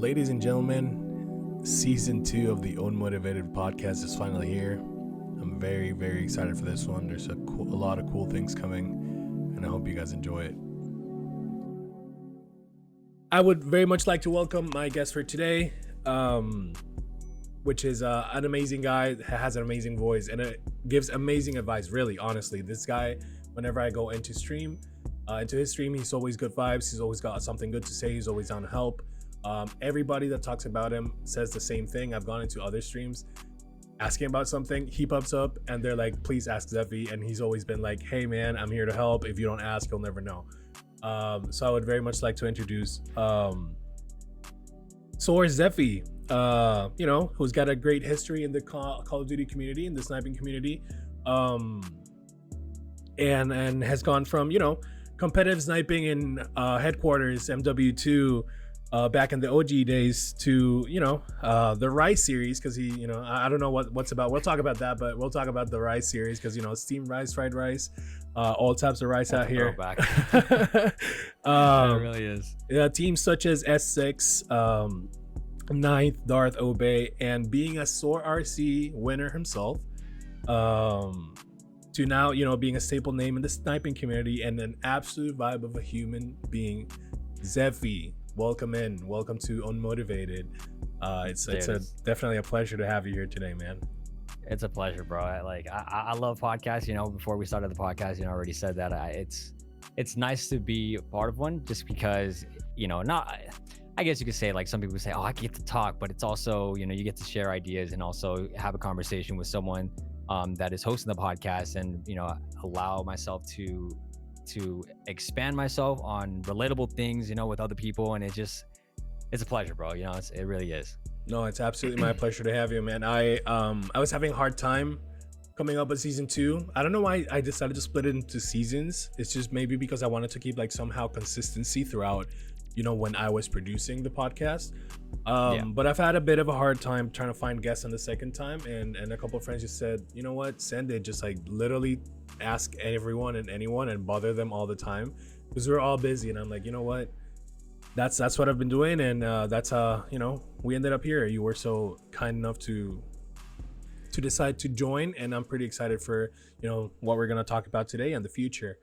Ladies and gentlemen, season 2 of the Unmotivated podcast is finally here. I'm very, very excited for this one. There's a lot of cool things coming, and I hope you guys enjoy it. I would very much like to welcome my guest for today, which is an amazing guy, has an amazing voice, and it gives amazing advice, really, honestly. This guy, whenever I go into his stream, he's always good vibes. He's always got something good to say. He's always down to help. Everybody that talks about him says the same thing. I've gone into other streams asking about something. He pops up and they're like, please ask Zephy. And he's always been like, hey man, I'm here to help. If you don't ask, you'll never know. So I would very much like to introduce SoaR Zephy, who's got a great history in the Call of Duty community, in the sniping community, and has gone from, competitive sniping in headquarters, MWIII, back in the OG days to, the Rice series, because he, I don't know what's about. We'll talk about that, but we'll talk about the Rice series because, steamed rice, fried rice, all types of rice out here. It really is. Teams such as S6, Ninth, Darth Obey, and being a SoaR RC winner himself, to now, being a staple name in the sniping community and an absolute vibe of a human being. Zephy, welcome to Unmotivated. It's definitely a pleasure to have you here today, man. It's a pleasure, bro. I love podcasts. Before we started the podcast, I already said that it's nice to be a part of one, just because, I guess you could say, like, some people say, oh, I get to talk, but it's also, you get to share ideas and also have a conversation with someone that is hosting the podcast, and allow myself to expand myself on relatable things, with other people. And it's a pleasure, bro. It really is. No, it's absolutely my pleasure to have you, man. I was having a hard time coming up with season 2. I don't know why I decided to split it into seasons. It's just maybe because I wanted to keep somehow consistency throughout, when I was producing the podcast. But I've had a bit of a hard time trying to find guests on the second time, and a couple of friends just said, you know what, send it. Just literally ask everyone and anyone and bother them all the time, because we're all busy. And I'm like, you know what, that's what I've been doing, and that's we ended up here. You were so kind enough to decide to join, and I'm pretty excited for what we're gonna talk about today and the future.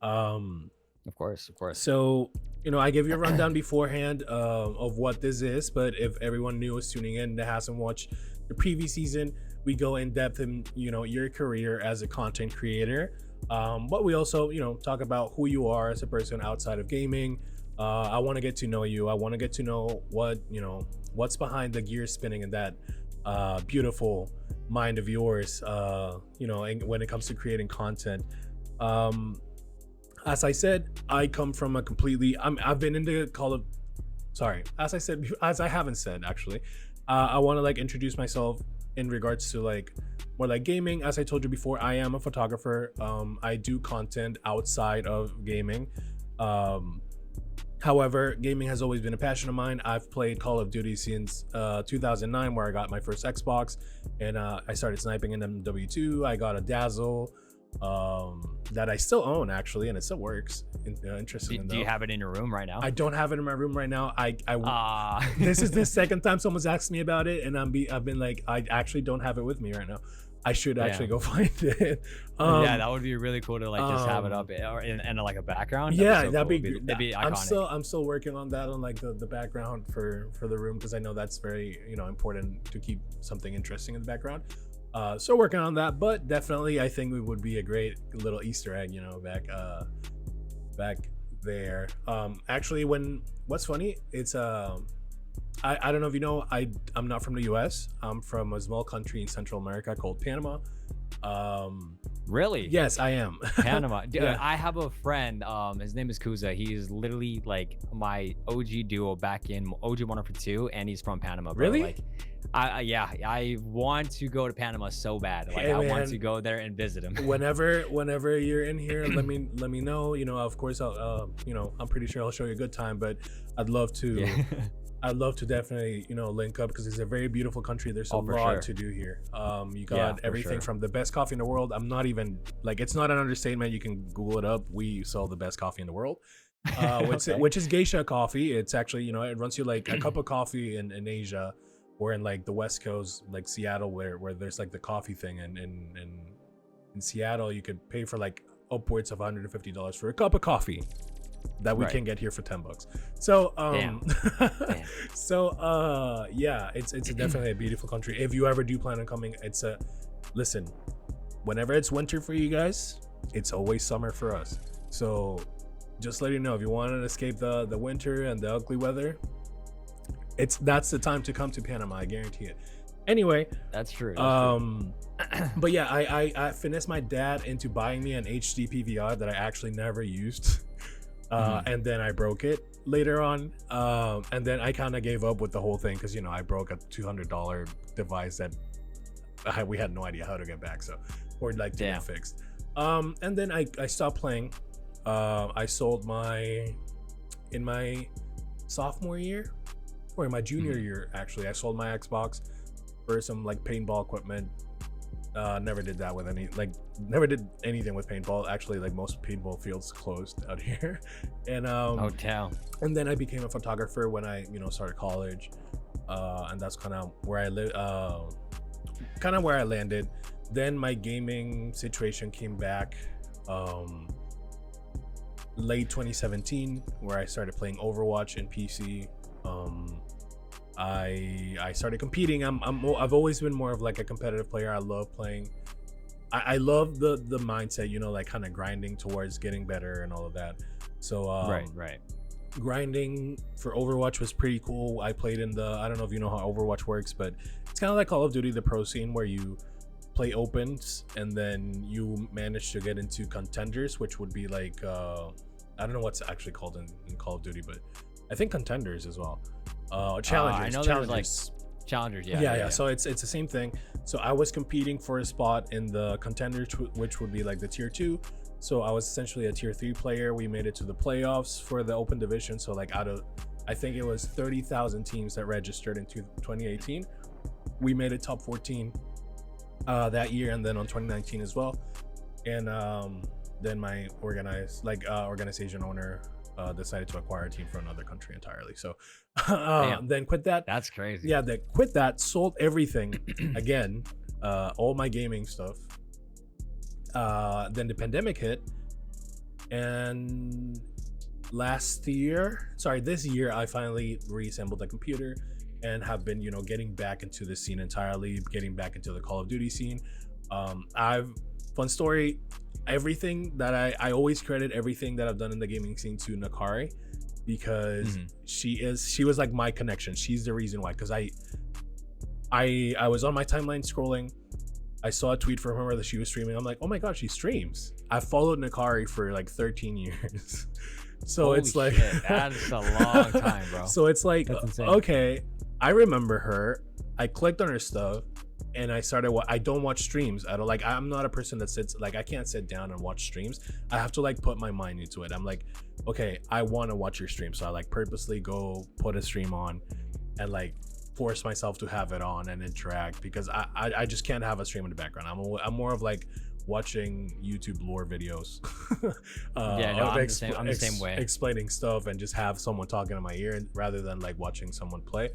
Of course. So, I gave you a rundown beforehand of what this is, but if everyone new is tuning in that hasn't watched the previous season, we go in depth in, your career as a content creator. But we also, talk about who you are as a person outside of gaming. I want to get to know you. I want to get to know what's behind the gears spinning in that beautiful mind of yours, and when it comes to creating content. As I said, I come from a completely, I've been into as I haven't said, actually, I want to introduce myself in regards to more like gaming. As I told you before, I am a photographer. I do content outside of gaming. However, gaming has always been a passion of mine. I've played Call of Duty since 2009, where I got my first Xbox, and I started sniping in MWIII. I got a Dazzle that I still own, actually, and it still works. Interesting. Do you have it in your room right now? I don't have it in my room right now. This is the second time someone's asked me about it, and I've been like, I actually don't have it with me right now. I should actually go find it. That would be really cool to just have it up or in a background. That'd be iconic. I'm still working on that, on the background for the room, because I know that's very important to keep something interesting in the background. So working on that, but definitely I think it would be a great little Easter egg, back there. Actually, what's funny, it's I don't know if you know, I'm not from the US. I'm from a small country in Central America called Panama. Really? Yes, I am. Panama. Dude, yeah. I have a friend, his name is Kuza. He's literally my OG duo back in OG 102, and he's from Panama, bro. Really? I want to go to Panama so bad. I want to go there and visit him. Whenever you're in here, let me know. Of course, I'll I'm pretty sure I'll show you a good time, but I'd love to. Yeah. I'd love to definitely, link up, because it's a very beautiful country. There's a lot to do here. You got everything from the best coffee in the world. I'm not even it's not an understatement. You can Google it up. We sell the best coffee in the world. Okay. which is geisha coffee. It's actually, you know, it runs you like a cup of coffee in Asia, or in like the West Coast, like Seattle, where there's like the coffee thing, and in Seattle you could pay for like upwards of $150 for a cup of coffee that we Right. can get here for $10. So Damn. Damn. so yeah, it's definitely a beautiful country. If you ever do plan on coming, it's a listen, whenever it's winter for you guys, it's always summer for us. So just let you know, if you want to escape the winter and the ugly weather, that's the time to come to Panama, I guarantee it. Anyway, That's true. but yeah, I finessed my dad into buying me an HD PVR that I actually never used. And then I broke it later on, and then I kind of gave up with the whole thing because, you know, I broke a $200 device that we had no idea how to get back, so or like to get fixed. And then I stopped playing. I sold in my sophomore year, or in my junior year actually, I sold my Xbox for some like paintball equipment. Never did that with never did anything with paintball. Actually, like most paintball fields closed out here. And and then I became a photographer when I, you know, started college. And that's kind of where I live, kind of where I landed. Then my gaming situation came back late 2017, where I started playing Overwatch in PC. I started competing. I've always been more of like a competitive player. I love playing. I love the mindset, you know, like kind of grinding towards getting better and all of that. So right. grinding for Overwatch was pretty cool. I played in I don't know if you know how Overwatch works, but it's kind of like Call of Duty, the pro scene, where you play opens and then you manage to get into contenders, which would be like I don't know what's actually called in Call of Duty, but I think contenders as well. Challengers. I know there's like challengers. Yeah. So it's the same thing. So I was competing for a spot in the contenders, which would be like the tier 2. So I was essentially a tier 3 player. We made it to the playoffs for the open division. So like out of, I think it was 30,000 teams that registered in 2018, we made it top 14 that year, and then on 2019 as well. And then my organization owner decided to acquire a team from another country entirely. So then quit that. That's crazy. Yeah, they quit that, sold everything again, all my gaming stuff. Then the pandemic hit, and this year, I finally reassembled the computer and have been, you know, getting back into the scene entirely, getting back into the Call of Duty scene. Fun story, everything that I always credit everything that I've done in the gaming scene to Nakari, because she was like my connection. She's the reason why, because I was on my timeline scrolling, I saw a tweet from her that she was streaming. I'm like, oh my god, she streams. I followed Nakari for like 13 years. So Holy it's like shit, that's a long time, bro. So it's like, okay, I remember her. I clicked on her stuff and I started I don't watch streams. I don't like, I'm not a person that sits, like I can't sit down and watch streams. I have to like put my mind into it. I'm like, okay, I want to watch your stream. So I like purposely go put a stream on and like force myself to have it on and interact, because I just can't have a stream in the background. I'm more of like watching YouTube lore videos. I'm the same way. Explaining stuff and just have someone talking in my ear, rather than like watching someone play.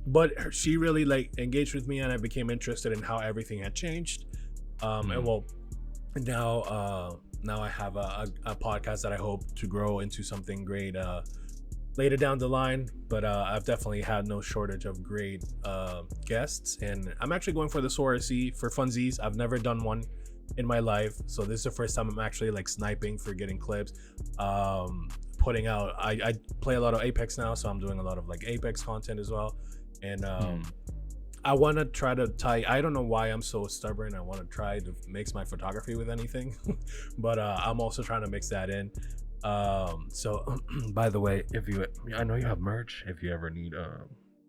But she really like engaged with me, and I became interested in how everything had changed. And well, now I have a podcast that I hope to grow into something great later down the line. But I've definitely had no shortage of great guests, and I'm actually going for the SoaR Zephy for funsies. I've never done one in my life, so this is the first time I'm actually like sniping for getting clips. Putting out, I play a lot of Apex now, so I'm doing a lot of like Apex content as well. And I want to try to tie, I don't know why I'm so stubborn, I want to try to mix my photography with anything, but I'm also trying to mix that in. So by the way, I know you have merch, if you ever need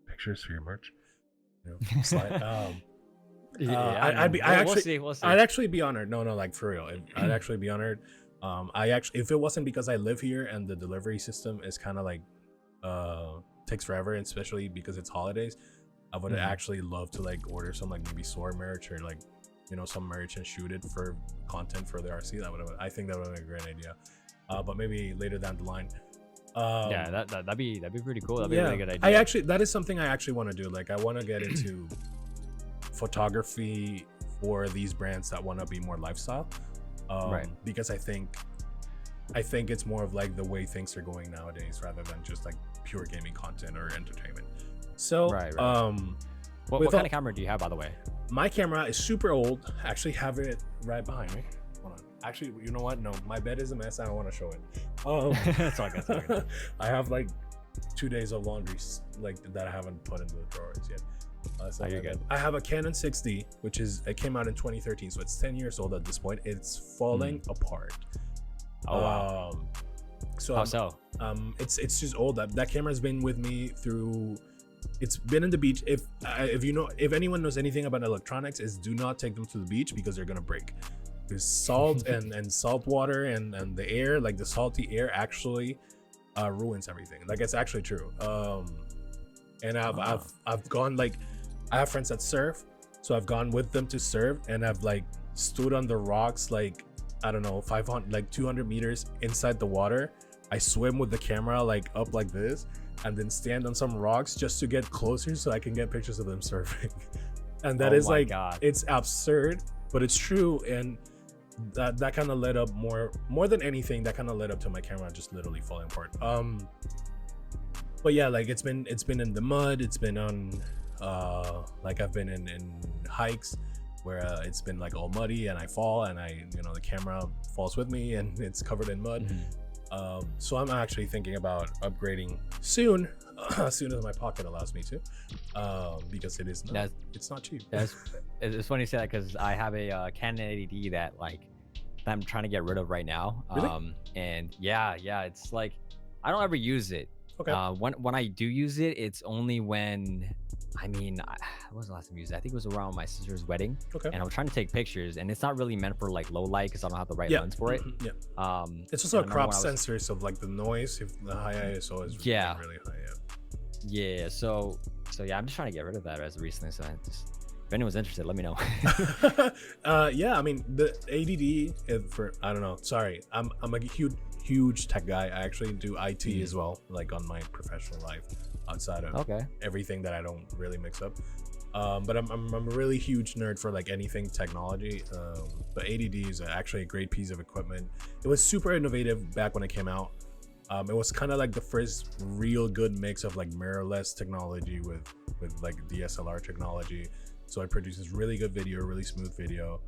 pictures for your merch, you know, slide, I'd actually be honored. No, like for real, I'd actually be honored. If it wasn't because I live here and the delivery system is kind of like takes forever, and especially because it's holidays, I would actually love to like order some like maybe SoaR merch, or like, you know, some merch and shoot it for content for the RC. I think that would be a great idea. but maybe later down the line. Yeah, that'd be pretty cool. That'd be a Yeah, really good idea. that is something I actually want to do. Like, I want to get into photography for these brands that want to be more lifestyle. Right. Because I think it's more of like the way things are going nowadays, rather than just like pure gaming content or entertainment. So, Right. What with kind of camera do you have, by the way? my camera is super old. I actually have it right behind me. Hold on. Actually, you know what? No, my bed is a mess. I don't want to show it. That's all good. I have like 2 days of laundry like that I haven't put into the drawers yet. So you're good. I have a Canon 6D, it came out in 2013, so it's 10 years old at this point. It's falling apart. Oh wow. So How so? it's just old. That camera's been with me through. It's been in the beach. If anyone knows anything about electronics, is do not take them to the beach because they're gonna break. There's salt and salt water and the air, like the salty air actually ruins everything. Like, it's actually true. And I've gone, like, I have friends that surf, so I've gone with them to surf, and I've like stood on the rocks, like, I don't know, 500, like 200 meters inside the water. I swim with the camera like up like this, and then stand on some rocks just to get closer so I can get pictures of them surfing. And that is like, God. it's absurd, but it's true. And that kind of led up more than anything, that kind of led up to my camera just literally falling apart. But yeah, like, it's been in the mud. It's been on like, I've been in hikes where it's been like all muddy, and I fall, and the camera falls with me, and it's covered in mud. So I'm actually thinking about upgrading soon, as soon as my pocket allows me to, because it's not cheap. It's funny you say that, because I have a Canon 80D that I'm trying to get rid of right now. Really? And yeah, it's like, I don't ever use it. Okay. When I do use it, it's only when, when was the last time I used it? I think it was around my sister's wedding. Okay. And I was trying to take pictures, and it's not really meant for like low light, because I don't have the right lens for it. Yeah. It's also a crop sensors of like the noise, if the high ISO is really high. Yeah. So yeah, I'm just trying to get rid of that as recently. So if anyone's interested, let me know. Yeah, I mean, the ADD I don't know. Sorry, I'm a huge tech guy. I actually do IT as well, like on my professional life, outside of everything that I don't really mix up. But I'm a really huge nerd for like anything technology. But ADD is actually a great piece of equipment. It was super innovative back when it came out. It was kind of like the first real good mix of like mirrorless technology with like DSLR technology. So it produces really good video, really smooth video.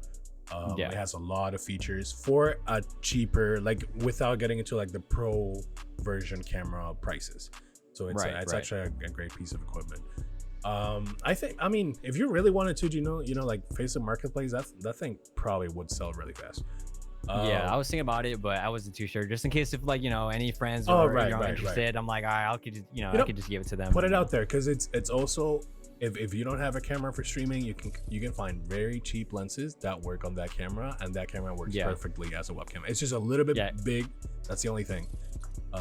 It has a lot of features for a cheaper, like, without getting into like the pro version camera prices. So it's actually a great piece of equipment. I mean, if you really wanted to, like Facebook Marketplace, that thing probably would sell really fast. Yeah, I was thinking about it, but I wasn't too sure. Just in case, if like, any friends are interested, I'm like, all right, I could just give it to them. Put it out there, because it's also, if you don't have a camera for streaming, you can find very cheap lenses that work on that camera, and that camera works perfectly as a webcam. It's just a little bit big. That's the only thing.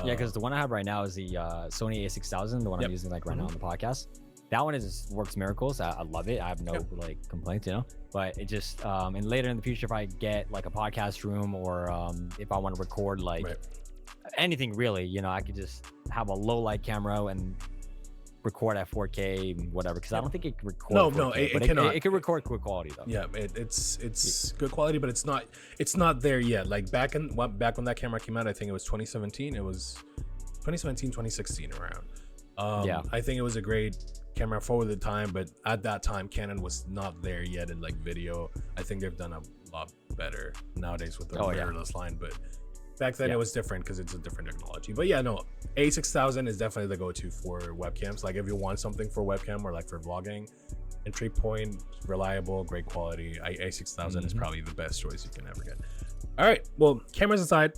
Because the one I have right now is the Sony a6000, the one I'm using like right now on the podcast. That one works miracles. I love it. I have no like complaints, but it just and later in the future, if I get like a podcast room, or if I want to record like anything really, I could just have a low light camera and record at 4K and whatever, because I don't think it can record. No, it cannot. It can record good quality though. Yeah, it's good quality, but it's not there yet. Like back when that camera came out, I think it was 2017. It was 2017, 2016 around. I think it was a great camera for the time, but at that time Canon was not there yet in like video. I think they've done a lot better nowadays with the mirrorless line, but back then it was different because it's a different technology. But yeah, no, A6000 is definitely the go-to for webcams. Like if you want something for webcam or like for vlogging, entry point, reliable, great quality, A6000 is probably the best choice you can ever get. All right, well, cameras aside,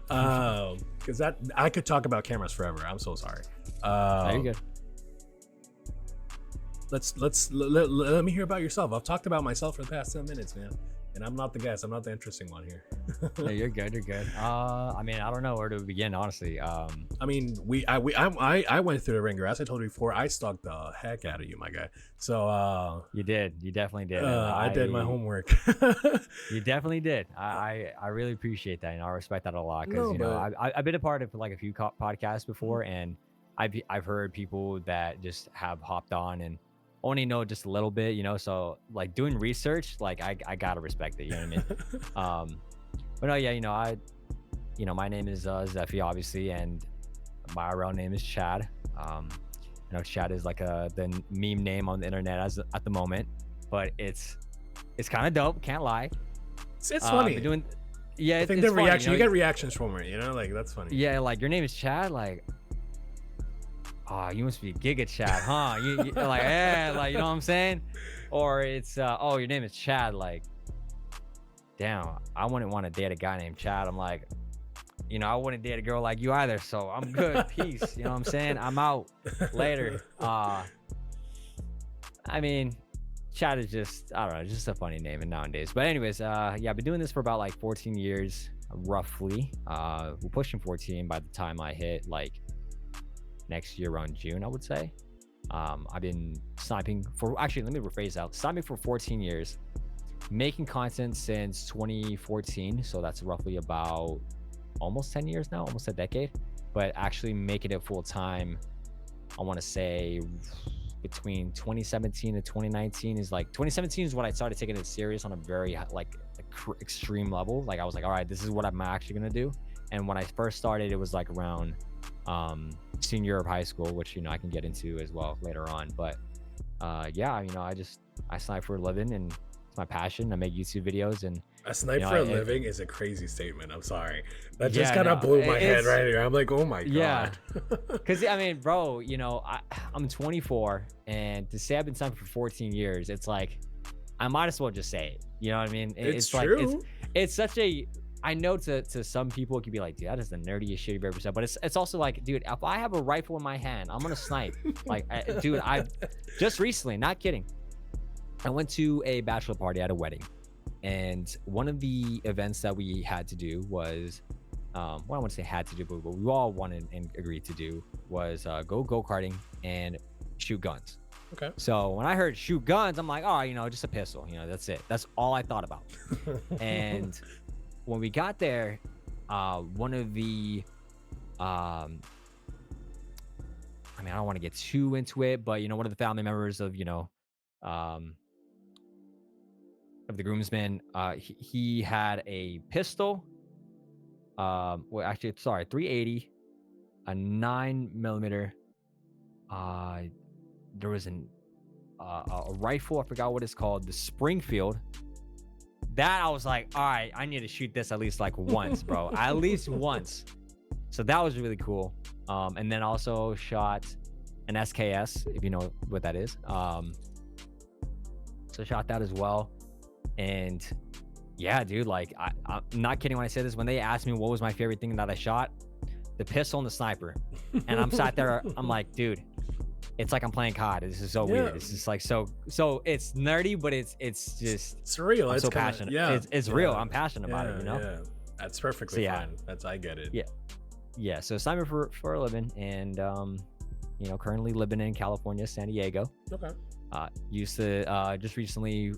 because I could talk about cameras forever. I'm so sorry. Very good. Let me hear about yourself. I've talked about myself for the past 10 minutes, man. And I'm not the guest. I'm not the interesting one here. No, you're good. You're good. I mean, I don't know where to begin, honestly. I mean, I went through the ringer. As I told you before, I stalked the heck out of you, my guy. So You did. You definitely did. I did my homework. You definitely did. I really appreciate that, and I respect that a lot because No, you know but I've been a part of like a few podcasts before, and I've heard people that just have hopped on and only know just a little bit, you know. So like doing research, like I gotta respect it. You know what I mean? But no, yeah, my name is Zephy, obviously, and my real name is Chad. You know, Chad is like the meme name on the internet as at the moment, but it's kind of dope. Can't lie. it's funny. Yeah, I think it's the funny, reaction, you get reactions from it, you know, like that's funny. Yeah, like your name is Chad, like, oh, you must be Giga Chad, huh? You like, yeah, like, you know what I'm saying? Or it's oh, your name is Chad, like, damn, I wouldn't want to date a guy named Chad. I'm like, you know, I wouldn't date a girl like you either, so I'm good. Peace. You know what I'm saying? I'm out later. I mean, Chad is just, I don't know, just a funny name nowadays. But anyways, yeah, I've been doing this for about like 14 years, roughly. We're pushing 14 by the time I hit like next year around June, I would say. I've been sniping for, actually, let me rephrase that. Sniping for 14 years, making content since 2014. So that's roughly about almost 10 years now, almost a decade. But actually making it full time, I want to say between 2017 and 2019 is like 2017 is when I started taking it serious on a very like extreme level. Like I was like, all right, this is what I'm actually gonna do. And when I first started, it was like around senior year of high school, which, you know, I can get into as well later on. But yeah, you know, I snipe for a living, and it's my passion. I make YouTube videos, and a snipe for a living is a crazy statement. I'm sorry, that Yeah, just kind of blew my head right here. I'm like, oh my Yeah. god. Because I mean, bro, you know, I'm 24, and to say I've been sniping for 14 years, it's like I might as well just say it. You know what I mean? It's true. Like it's such a, I know to some people it could be like, dude, that is the nerdiest shit you've ever said. But it's also like, dude, if I have a rifle in my hand, I'm gonna snipe. Like, dude, I just recently, not kidding, I went to a bachelor party at a wedding, and one of the events that we had to do was, well, I wouldn't say had to do, but what we all wanted and agreed to do was go-karting and shoot guns. Okay. So when I heard shoot guns, I'm like, oh, you know, just a pistol. You know, that's it. That's all I thought about. And when we got there, one of the, I mean, I don't want to get too into it, but, you know, one of the family members of, you know, of the groomsmen, he had a pistol. Well, actually, sorry, 380, a 9mm. There was a rifle. I forgot what it's called. The Springfield. That I was like, all right, I need to shoot this at least like once, bro. At least once. So that was really cool. And then also shot an SKS, if you know what that is. So shot that as well. And yeah, dude, like I'm not kidding when I say this. When they asked me what was my favorite thing that I shot, the pistol and the sniper. And I'm sat there, I'm like, dude, it's like I'm playing COD. This is so weird. It's just like so it's nerdy, but it's just surreal. I'm it's so kinda, passionate. Yeah, It's real. I'm passionate about it, you know? Yeah, that's perfectly fine. I get it. Yeah. So sniping for a living, and you know, currently living in California, San Diego. Okay. Used to just recently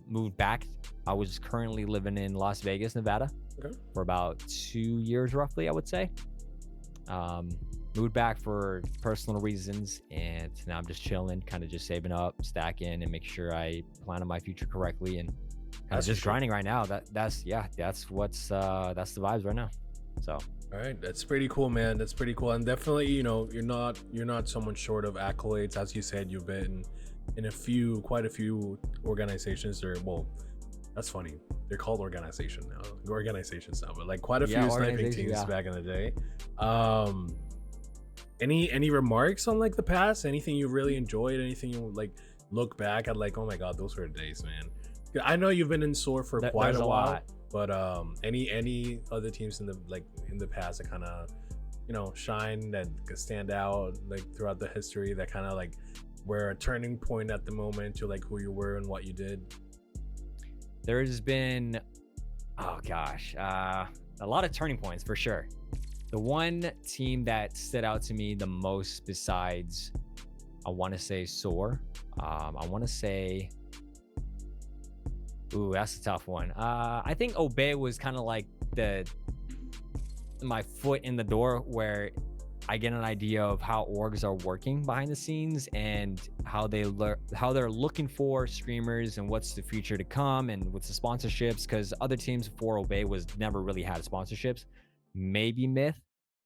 moved back. I was currently living in Las Vegas, Nevada, for about 2 years roughly, I would say. Moved back for personal reasons, and now I'm just chilling, kind of just saving up, stacking, and make sure I plan on my future correctly, and kind of just grinding right now. That's what's that's the vibes right now. So all right, that's pretty cool, man. That's pretty cool. And definitely, you know, you're not someone short of accolades. As you said, you've been in quite a few organizations, or well, that's funny, they're called organizations now, but like quite a few sniping teams back in the day. Any remarks on like the past? Anything you really enjoyed? Anything you like look back at like, oh my god, those were the days, man? I know you've been in SoaR for quite a while, but any other teams in the past that kind of, you know, shine, that stand out like throughout the history, that kind of like were a turning point at the moment to like who you were and what you did? there's been, oh gosh, a lot of turning points for sure. The one team that stood out to me the most, besides, I want to say SoaR. I want to say, ooh, that's a tough one. I think Obey was kind of like my foot in the door, where I get an idea of how orgs are working behind the scenes and how they're looking for streamers and what's the future to come and what's the sponsorships. Because other teams before Obey was never really had sponsorships. Maybe MWIII,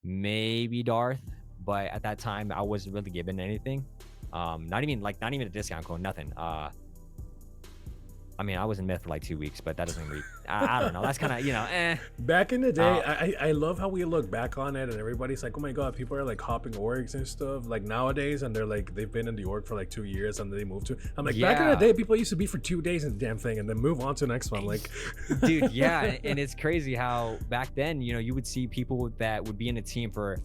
maybe Darth, but at that time I wasn't really given anything. Not even a discount code, nothing. I mean, I was in MWIII for like 2 weeks, but that doesn't really, I don't know. That's kind of, Back in the day, I love how we look back on it and everybody's like, oh my God, people are like hopping orgs and stuff like nowadays. And they're like, they've been in the org for like 2 years and they move to, I'm like, back in the day, people used to be for 2 days in the damn thing and then move on to the next one. Like, dude, yeah. And it's crazy how back then, you would see people that would be in a team for,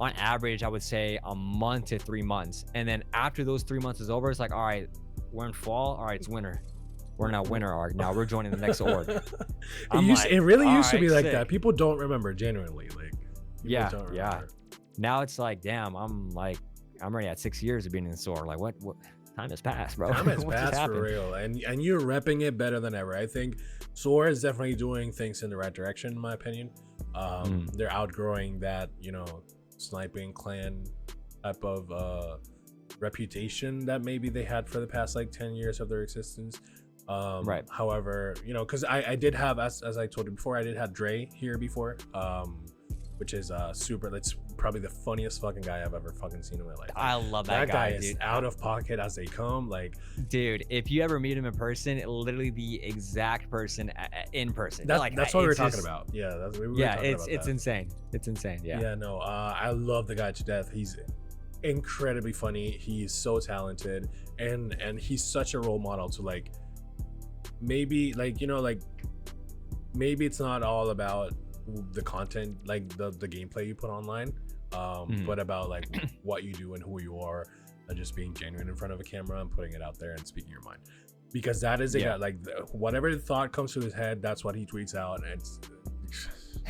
on average, I would say a month to 3 months. And then after those 3 months is over, it's like, all right, we're in fall. All right, it's winter. We're now winter arc. Now we're joining the next org. It really used to be like that. People don't remember, genuinely. Like, yeah. Now it's like, damn, I'm already at 6 years of being in SoaR. Like, what time has passed, bro? Time has passed for real. And you're repping it better than ever. I think SoaR is definitely doing things in the right direction, in my opinion. They're outgrowing that, sniping clan type of reputation that maybe they had for the past like 10 years of their existence. Right. However, because I did have, as I told you before, I did have Dre here before, which is that's probably the funniest fucking guy I've ever fucking seen in my life. I love that guy, is dude. Out of pocket as they come. Like, dude, if you ever meet him in person, literally the exact person in person. That's what we were talking just, about. Yeah, that's what we were yeah, talking about. It's insane. It's insane. Yeah. Yeah, no, I love the guy to death. He's incredibly funny. He's so talented, and he's such a role model to like. Maybe maybe it's not all about the content, like the gameplay you put online, but about like what you do and who you are, and just being genuine in front of a camera and putting it out there and speaking your mind, because that is like whatever thought comes to his head, that's what he tweets out, and it's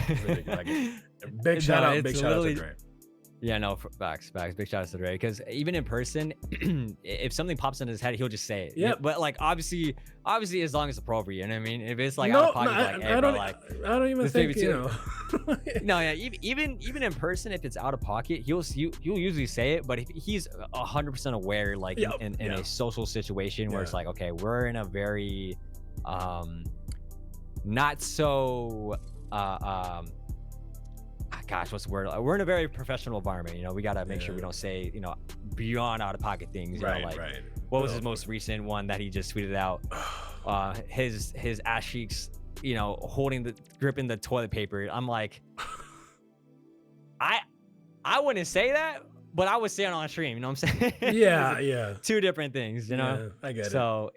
ridiculous. Like, big shout out to Dre. Yeah, no, facts. Big shout out to Dre, because even in person, if something pops in his head, he'll just say it. Yeah, but like obviously, as long as it's appropriate. You know what I mean? If it's like out of pocket, I don't even think No, yeah, even in person, if it's out of pocket, he'll usually say it. But if he's 100% aware, like in a social situation where it's like, okay, we're in a very not so gosh, what's the word? We're in a very professional environment. We got to make sure we don't say, beyond out of pocket things. Right. What was his most recent one that he just tweeted out? His ass cheeks, gripping the toilet paper. I'm like, I wouldn't say that, but I would say it on stream. You know what I'm saying? Yeah. Two different things. Yeah, I get it. So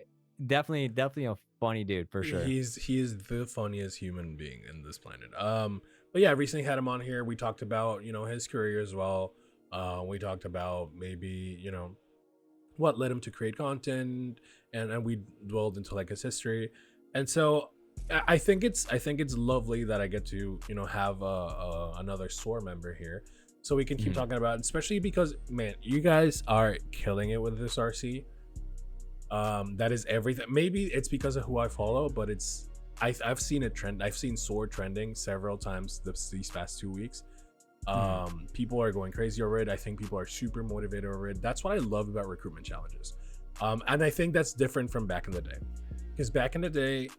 definitely a funny dude for sure. He is the funniest human being in this planet. But yeah, recently had him on here. We talked about, his career as well. We talked about maybe, what led him to create content, and we dwelled into like his history. And so I think it's lovely that I get to, have another SoaR member here, so we can keep talking about it, especially because, man, you guys are killing it with this RC. That is everything. Maybe it's because of who I follow, but I've seen it trend. I've seen SoaR trending several times these past 2 weeks. People are going crazy over it. I think people are super motivated over it. That's what I love about recruitment challenges. And I think that's different from back in the day, because back in the day,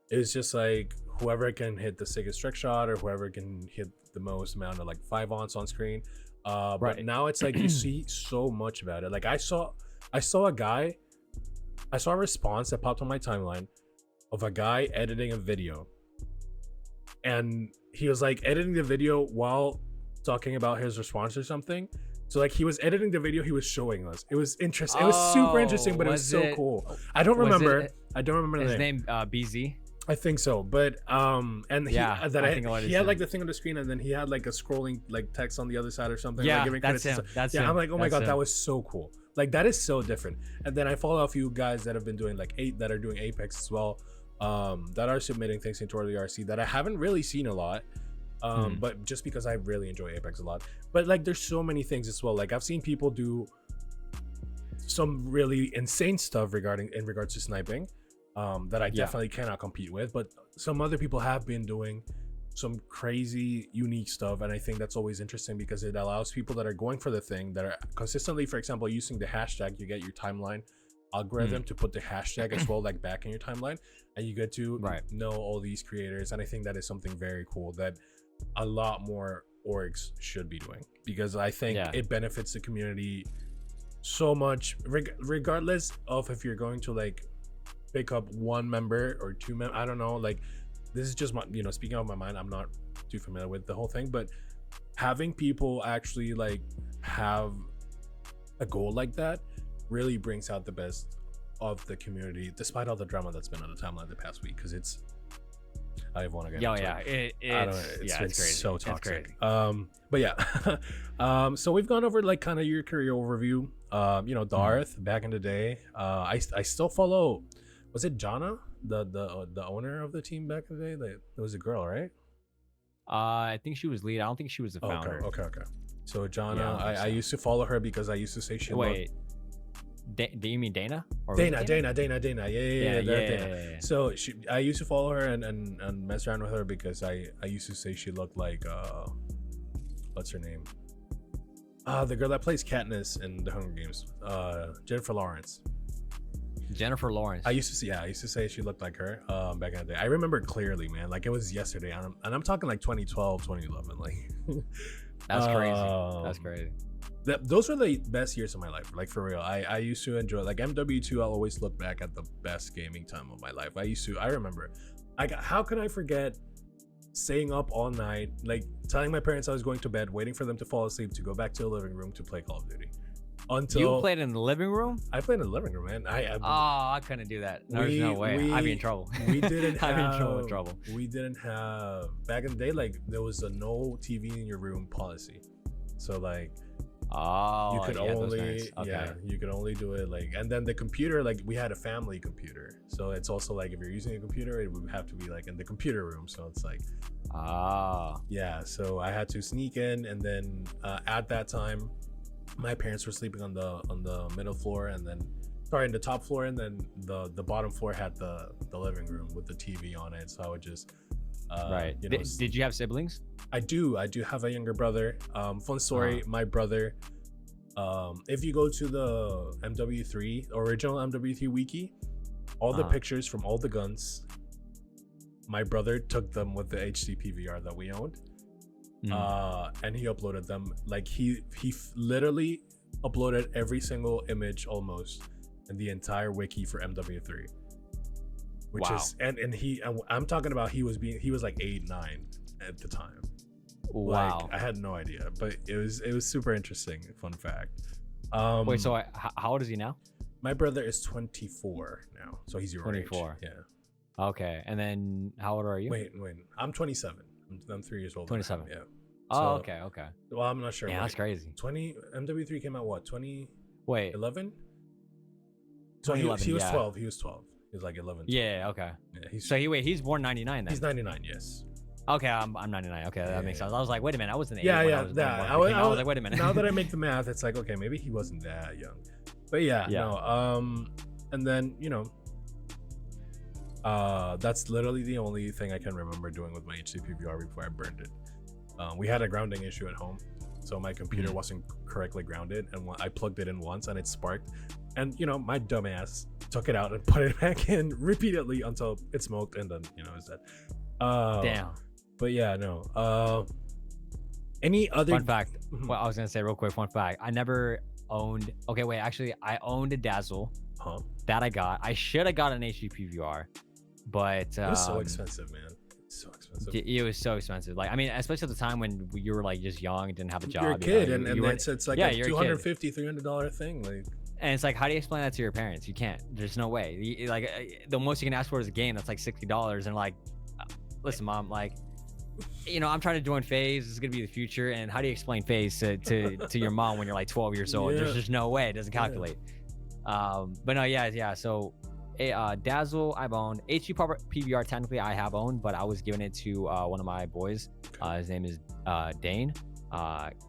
it's just like whoever can hit the sickest trick shot or whoever can hit the most amount of like 5 aunts on screen. But now it's like you see so much about it. Like I saw a response that popped on my timeline of a guy editing a video, and he was like editing the video while talking about his response or something. So like he was editing the video he was showing us. It was interesting. It was super interesting, but it was so cool. I don't remember his name. BZ. I think so, but and he had like the thing on the screen, and then he had like a scrolling like text on the other side or something. Yeah, like, giving that's him. That's him. I'm like, oh my god, that was so cool. Like that is so different. And then I follow a few guys that have been doing that are doing Apex as well. that are submitting things into our ERC that I haven't really seen a lot. But just because I really enjoy Apex a lot. But like there's so many things as well. Like I've seen people do some really insane stuff in regards to sniping that I definitely cannot compete with. But some other people have been doing some crazy unique stuff, and I think that's always interesting because it allows people that are going for the thing, that are consistently, for example, using the hashtag, you get your timeline algorithm to put the hashtag as well, like back in your timeline, and you get to know all these creators. And I think that is something very cool that a lot more orgs should be doing, because I think it benefits the community so much, regardless of if you're going to like pick up one member or two members. I don't know, like this is just my, you know, speaking out my mind, I'm not too familiar with the whole thing, but having people actually like have a goal like that really brings out the best of the community, despite all the drama that's been on the timeline the past week, because it's, I want to get it's been crazy. So toxic. But yeah. So we've gone over like kind of your career overview. You know, Darth back in the day. I still follow, was it Jana, the owner of the team back in the day? Like, it was a girl, right? I think she was lead. I don't think she was the founder. Okay. So Jana, I used to follow her because I used to say she looked. Do you mean Dana? Or Dana. Yeah. So I used to follow her and mess around with her because I used to say she looked like what's her name? The girl that plays Katniss in the Hunger Games. Jennifer Lawrence. I used to say she looked like her back in the day. I remember clearly, man. Like it was yesterday, and I'm talking like 2012, 2011. Like that's crazy. That's crazy. Those were the best years of my life, like for real. I used to enjoy like MWIII. I'll always look back at the best gaming time of my life. I remember, how can I forget staying up all night, like telling my parents I was going to bed, waiting for them to fall asleep, to go back to the living room to play Call of Duty. Until you played in the living room? I played in the living room, man. I couldn't do that. There's no way. I'd be in trouble. We didn't have. I'd be in trouble. We didn't have, back in the day, like there was a no TV in your room policy. So like, you could only you could only do it like, and then the computer, like we had a family computer, so it's also like if you're using a computer, it would have to be like in the computer room. So it's like so I had to sneak in, and then at that time my parents were sleeping on the middle floor, and then in the top floor, and then the bottom floor had the living room with the TV on it. So I would just you know, did you have siblings? I do have a younger brother. Fun story, my brother, if you go to the MWIII original MWIII wiki, all the pictures from all the guns, my brother took them with the HD PVR that we owned, and he uploaded them. Like he literally uploaded every single image almost in the entire wiki for MWIII, which is and I'm talking about he was like 8, 9 at the time. Wow. Like, I had no idea, but it was super interesting. Fun fact. Wait, so how old is he now? My brother is 24 now, so he's your 24. age. Yeah. Okay, and then how old are you? Wait. I'm 27. I'm 3 years old. 27. Yeah. Oh, okay. Well, I'm not sure. Yeah, that's crazy. MWIII came out what? 2011? Wait. So he was 12. He was 12. He was like 11. 12. Yeah. Okay. Yeah, he's born 99 then. He's 99. Yes. Okay, I'm 99. Okay, that makes sense. I was like, wait a minute, I wasn't 8. Yeah. I was like, wait a minute. Now that I make the math, it's like, okay, maybe he wasn't that young. But no. And then that's literally the only thing I can remember doing with my HD PVR before I burned it. We had a grounding issue at home, so my computer wasn't correctly grounded, and I plugged it in once and it sparked, and my dumbass took it out and put it back in repeatedly until it smoked, and then it was dead. Damn. But yeah, no. Any other fun fact? Well, I was gonna say real quick. Fun fact: I never owned. Okay, wait. Actually, I owned a Dazzle. That I got. I should have got an HD PVR, but it was so expensive, man. So expensive. It was so expensive. Like, I mean, especially at the time when you were like just young and didn't have a job. You're a kid, and it's like a $250, $300 thing. Like, and it's like, how do you explain that to your parents? You can't. There's no way. Like, the most you can ask for is a game that's like $60, and like, listen, mom, like, I'm trying to join FaZe. This is gonna be the future. And how do you explain FaZe to your mom when you're like 12 years old? There's just no way. It doesn't calculate. But no, yeah. So Dazzle I've owned. HD PVR technically I have owned, but I was giving it to one of my boys. His name is Dane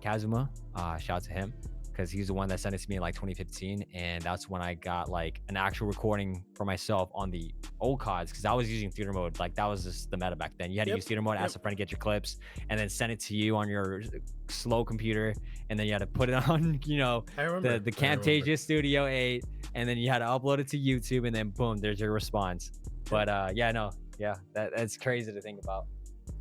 Kazuma. Shout out to him, because he's the one that sent it to me in like 2015, and that's when I got like an actual recording for myself on the old CODs, because I was using theater mode. Like that was just the meta back then. You had to use theater mode, ask a friend to get your clips, and then send it to you on your slow computer, and then you had to put it on, you know, the Camtasia Studio 8, and then you had to upload it to YouTube, and then boom, there's your response. But that's crazy to think about.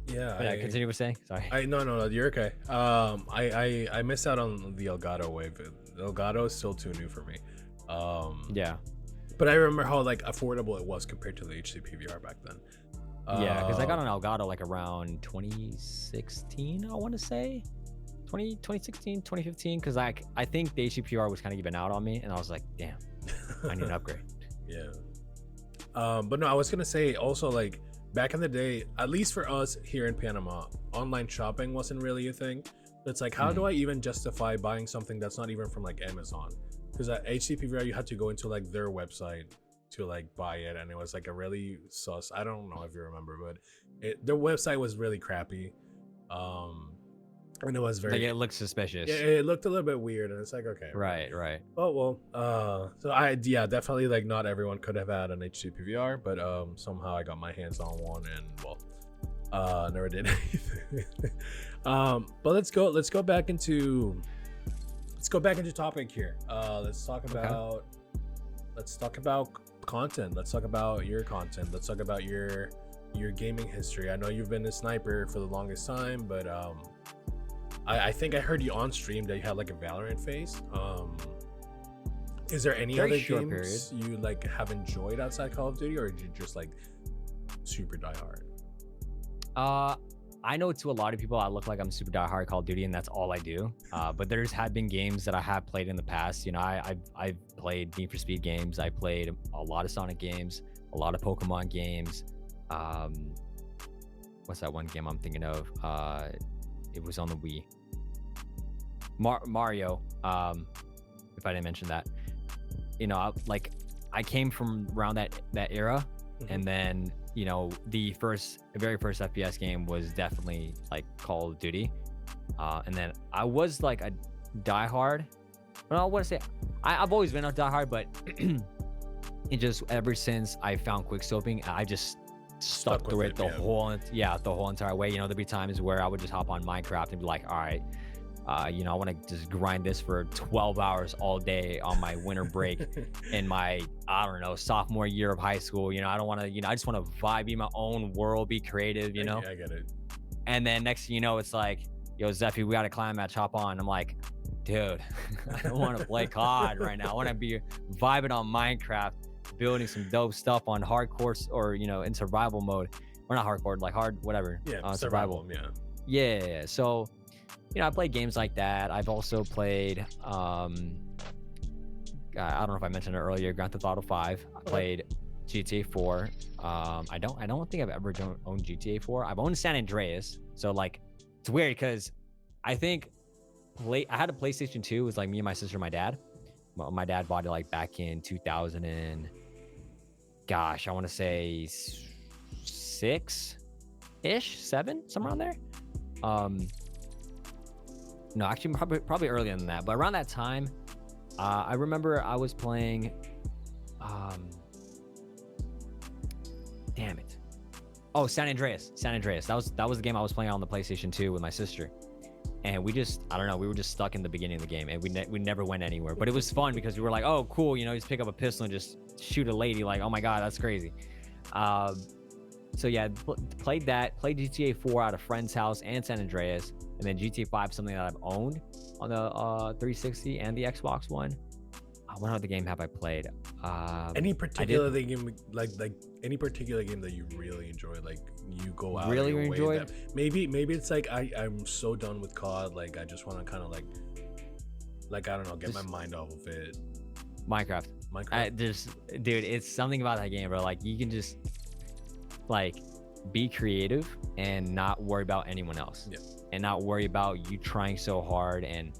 Yeah, continue with saying. Sorry. No, you're okay. I missed out on the Elgato wave. Elgato is still too new for me. But I remember how like affordable it was compared to the HD PVR back then. Because I got an Elgato like around 2016, I want to say 2016, 2015, because I think the HD PVR was kind of giving out on me, and I was like, damn, I need an upgrade. But no, I was gonna say also, like, back in the day, at least for us here in Panama, online shopping wasn't really a thing. It's like, how do I even justify buying something that's not even from like Amazon? Because at HCPVR, you had to go into like their website to like buy it, and it was like a really sus. I don't know if you remember, but their website was really crappy. And it was very, like, it looked suspicious. Yeah, it looked a little bit weird, and it's like, okay, right. Oh well, so definitely, like, not everyone could have had an HD PVR, but somehow I got my hands on one, and well, never did anything. But let's go back into topic here. Let's talk about content. Let's talk about your content. Let's talk about your gaming history. I know you've been a sniper for the longest time, but I think I heard you on stream that you had like a Valorant phase. Is there any other games you like have enjoyed outside Call of Duty, or did you just like super diehard? I know to a lot of people I look like I'm super diehard Call of Duty, and that's all I do. But there's had been games that I have played in the past. You know, I've played Need for Speed games. I played a lot of Sonic games, a lot of Pokemon games. What's that one game I'm thinking of? It was on the Wii. Mario. If I didn't mention that, you know, I came from around that era, and then, you know, the very first FPS game was definitely like Call of Duty, and then I was like a diehard. Well, I want to say I've always been a diehard, but it just ever since I found quickscoping, I just stuck through it the whole entire way. You know, there'd be times where I would just hop on Minecraft and be like, all right, you know, I want to just grind this for 12 hours all day on my winter break in my, I don't know, sophomore year of high school. You know, I don't want to, you know, I just want to vibe, be my own world, be creative, you know? I get it. And then next thing you know, it's like, yo, Zephy, we got to climb match, hop on. I'm like, dude, I don't want to play COD right now. I want to be vibing on Minecraft, building some dope stuff on hardcore, or, you know, in survival mode. Or not hardcore, like hard, whatever. Yeah, survival. Yeah. So, you know, I played games like that. I've also played, I don't know if I mentioned it earlier, Grand Theft Auto 5. I played GTA 4. I don't think I've ever owned GTA 4. I've owned San Andreas. So, like, it's weird because I think I had a PlayStation 2. It was like me and my sister and my dad. My dad bought it like back in 2000 and, gosh, I want to say 6-ish, 7, somewhere around there. No, actually, probably earlier than that. But around that time, I remember I was playing. Damn it! Oh, San Andreas. That was the game I was playing on the PlayStation 2 with my sister. And we just, I don't know, we were just stuck in the beginning of the game, and we never went anywhere. But it was fun because we were like, oh, cool, you know, just pick up a pistol and just shoot a lady. Like, oh my god, that's crazy. So yeah, played GTA 4 at a friend's house and San Andreas, and then GTA 5, something that I've owned on the 360 and the Xbox One. What other game have I played? Any particular game, like any particular game that you really enjoy, like you go out really enjoy? Maybe it's like I'm so done with COD, like I just want to kind of like I don't know, get my mind off of it. Minecraft. Dude, it's something about that game, bro. Like, you can just like be creative and not worry about anyone else, and not worry about you trying so hard. And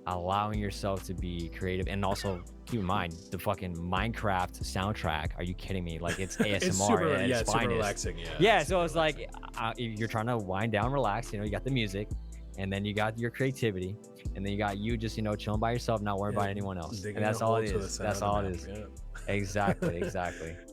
allowing yourself to be creative, and also keep in mind the fucking Minecraft soundtrack. Are you kidding me? Like it's ASMR It's super, at its it's super finest. relaxing. Yeah. Yeah, It's so super it's relaxing. like if you're trying to wind down, relax. You got the music, and then you got your creativity, and then you got you just chilling by yourself, not worrying about anyone else. Digging And that's a all hole it to the is. center That's of the all it map, is. yeah. Exactly.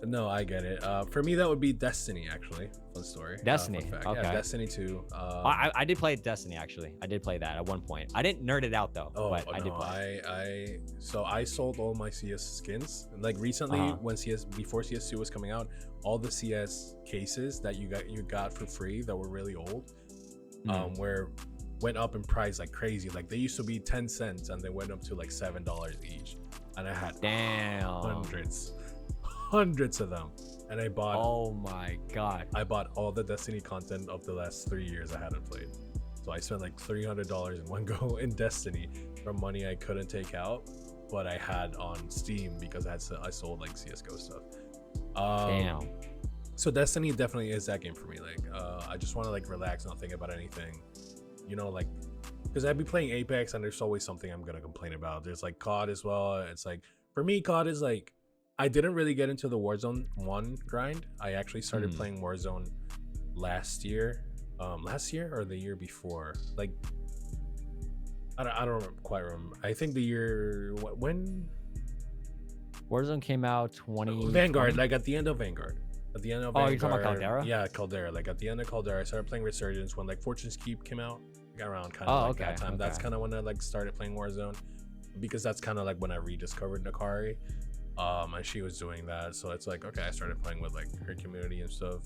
No, I get it. For me, that would be Destiny, actually. Fun story. Destiny. Fun fact. Okay. Yeah, Destiny 2. I did play Destiny, actually. I did play that at one point. I didn't nerd it out though, but I did play. So I sold all my CS skins. And like recently, when before CS2 was coming out, all the CS cases that you got for free that were really old, went up in price like crazy. Like they used to be 10 cents and they went up to like $7 each. And I had hundreds of them. And I bought, oh my god, I bought all the Destiny content of the last 3 years I hadn't played. So I spent like $300 in one go in Destiny from money I couldn't take out, but I had on Steam because I sold like CS:GO stuff. damn. So Destiny definitely is that game for me. Like I just want to like relax, not think about anything, like, because I'd be playing Apex and there's always something I'm gonna complain about. There's like COD as well. It's like, for me, COD is like, I didn't really get into the Warzone 1 grind. I actually started playing Warzone last year or the year before. Like I don't quite remember. I think the year when Warzone came out 20 Vanguard, like at the end of Vanguard. At the end of Vanguard. You're talking about Caldera? Yeah, Caldera. Like at the end of Caldera, I started playing Resurgence when like Fortune's Keep came out. Like around kind of that time. That's kind of when I like started playing Warzone, because that's kind of like when I rediscovered Nakari. And she was doing that, so it's like, okay, I started playing with like her community and stuff.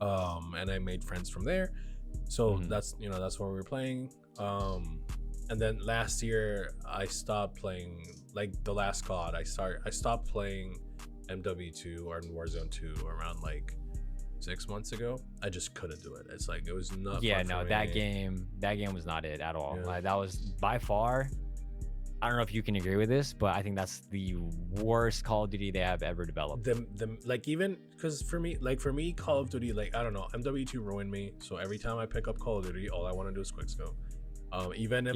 And I made friends from there. So that's where we were playing. And then last year I stopped playing, like the last COD. I stopped playing MWIII or Warzone 2 around like 6 months ago. I just couldn't do it. It's like it was not. Yeah, no, that game was not it at all. Yeah. Like, that was by far. I don't know if you can agree with this, but I think that's the worst Call of Duty they have ever developed. Like, even because for me, Call of Duty, like, I don't know, MW2 ruined me. So every time I pick up Call of Duty, all I want to do is quickscope. Even if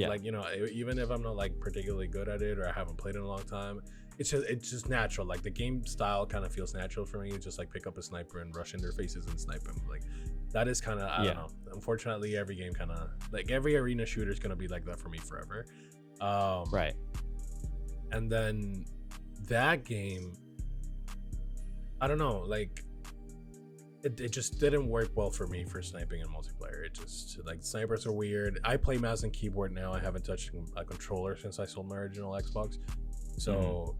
even if I'm not like particularly good at it or I haven't played in a long time, it's just natural. Like the game style kind of feels natural for me. It's just like pick up a sniper and rush in their faces and snipe them. Like that is kind of, I don't know. Unfortunately, every game kind of, like every arena shooter is gonna be like that for me forever. Right. And then that game, I don't know, like it just didn't work well for me for sniping in multiplayer. It just, like, snipers are weird. I play mouse and keyboard now. I haven't touched a controller since I sold my original Xbox. So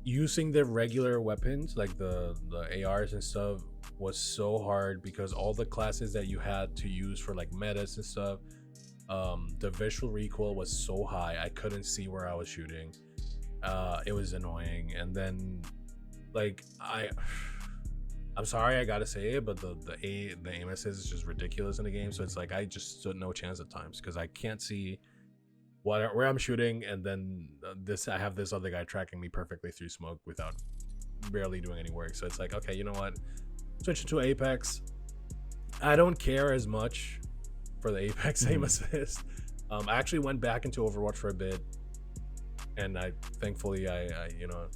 using the regular weapons, like the ARs and stuff, was so hard because all the classes that you had to use for like metas and stuff, the visual recoil was so high I couldn't see where I was shooting. It was annoying. And then, like, I'm sorry I gotta say it, but the aim assist is just ridiculous in the game. So it's like I just stood no chance at times because I can't see where I'm shooting, and then I have this other guy tracking me perfectly through smoke without barely doing any work. So it's like, okay, you know what? Switch to Apex. I don't care as much for the Apex aim assist. I actually went back into Overwatch for a bit, and thankfully I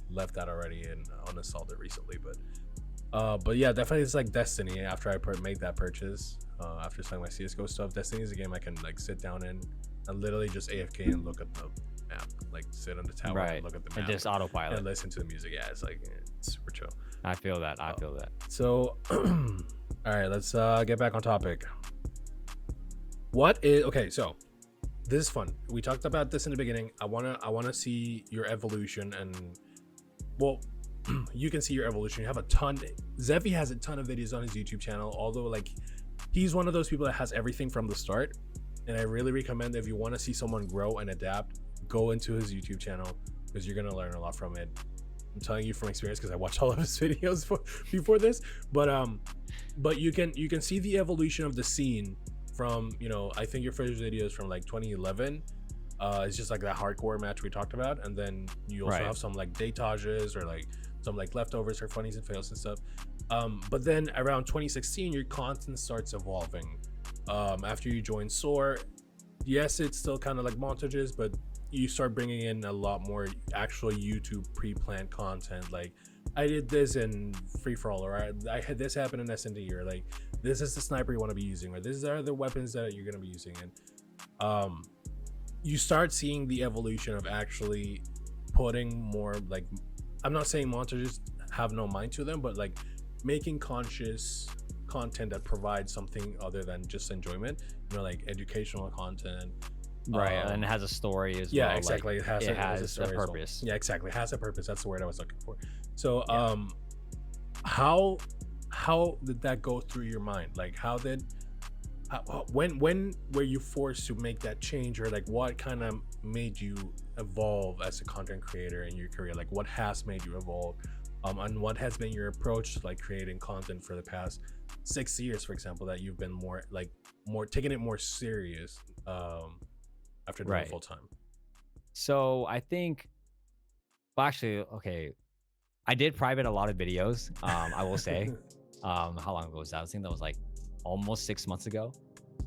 left that already and uninstalled it recently. But yeah, definitely it's like Destiny. After I made that purchase, after selling my CS:GO stuff, Destiny is a game I can like sit down in and literally just AFK and look at the map, like sit on the tower and look at the map and just autopilot and listen to the music. Yeah, it's like it's super chill. I feel that. So all right, let's get back on topic. Okay, so this is fun. We talked about this in the beginning. I wanna see your evolution, and well, you can see your evolution. You have a ton. Zephy has a ton of videos on his YouTube channel, although like he's one of those people that has everything from the start. And I really recommend, if you want to see someone grow and adapt, go into his YouTube channel, because you're gonna learn a lot from it. I'm telling you from experience because I watched all of his videos before this. But you can see the evolution of the scene from, I think your first video is from like 2011. It's just like that hardcore match we talked about, and then you also have some like datages or like some like leftovers or funnies and fails and stuff. But then around 2016, your content starts evolving. After you join SoaR, yes, it's still kind of like montages, but you start bringing in a lot more actual YouTube pre-planned content. Like, I did this in free for all, or I had this happen in S&D, or like this is the sniper you want to be using, or these are the weapons that you're going to be using. And you start seeing the evolution of actually putting more, like, I'm not saying montages have no mind to them, but like making conscious content that provides something other than just enjoyment, like educational content. Right, and it has a story as Yeah, well. exactly. Like, It has a story as well. purpose. Yeah, exactly. It has a purpose. That's the word I was looking for. So Yeah. How did that go through your mind? Like, when were you forced to make that change, or like what kind of made you evolve as a content creator in your career? Like, what has made you evolve, and what has been your approach to like creating content for the past 6 years, for example, that you've been more taking it more serious after doing it Right. full time? So I think, well, actually, okay, I did private a lot of videos. I will say, how long ago was that? I think that was like almost 6 months ago,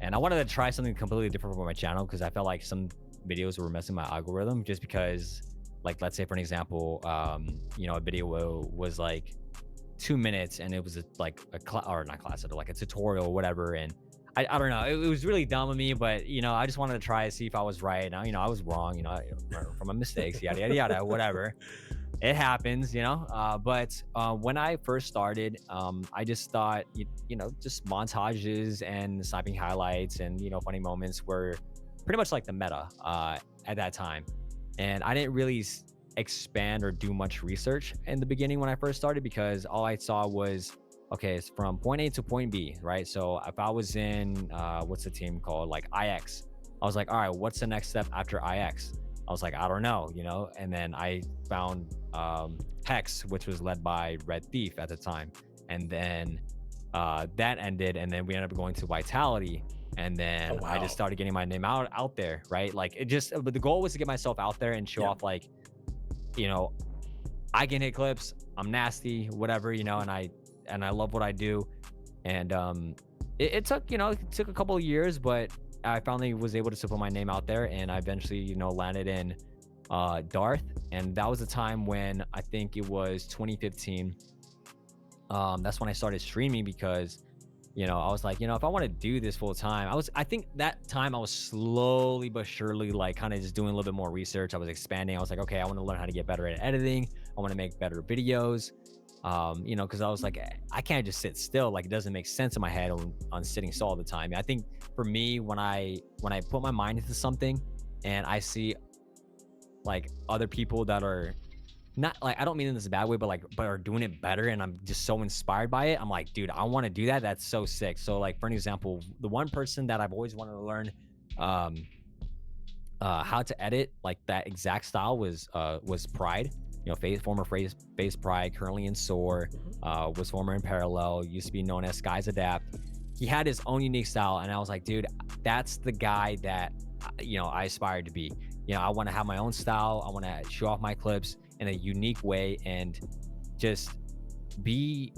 and I wanted to try something completely different for my channel because I felt like some videos were messing my algorithm. Just because, like, let's say for an example, a video was like 2 minutes, and it was or not class, or like a tutorial or whatever, and I don't know. It was really dumb of me, but I just wanted to try to see if I was right. Now, I was wrong. Learn from my mistakes, yada yada yada, whatever. It happens, But when I first started, I just thought, just montages and sniping highlights and funny moments were pretty much like the meta at that time, and I didn't really expand or do much research in the beginning when I first started, because all I saw was, okay, it's from point A to point B, right? So if I was in what's the team called, like IX, I was like, all right, what's the next step after IX? I was like, I don't know, and then I found Hex, which was led by Red Thief at the time, and then that ended, and then we ended up going to Vitality, and then Oh, wow. I just started getting my name out there, right? Like, but the goal was to get myself out there and show off, like, I can hit clips, I'm nasty, whatever, and I love what I do. And it took a couple of years, but I finally was able to put my name out there, and I eventually landed in Darth. And that was the time when I think it was 2015. That's when I started streaming, because I was like, if I want to do this full time, I think that time I was slowly but surely, like, kind of just doing a little bit more research. I was expanding. I was like, okay, I want to learn how to get better at editing. I want to make better videos. Because I was like, I can't just sit still. Like, it doesn't make sense in my head on sitting still all the time. I think for me, when I put my mind into something and I see like other people that are not, like, I don't mean in this bad way, but are doing it better, and I'm just so inspired by it, I'm like, dude, I want to do that. That's so sick. So, like, for an example, the one person that I've always wanted to learn how to edit like that exact style was Pride. Former FaZe Pride, currently in SoaR, was former in Parallel, used to be known as Skies Adapt. He had his own unique style, and I was like, dude, that's the guy that I aspired to be. I want to have my own style. I want to show off my clips in a unique way and just be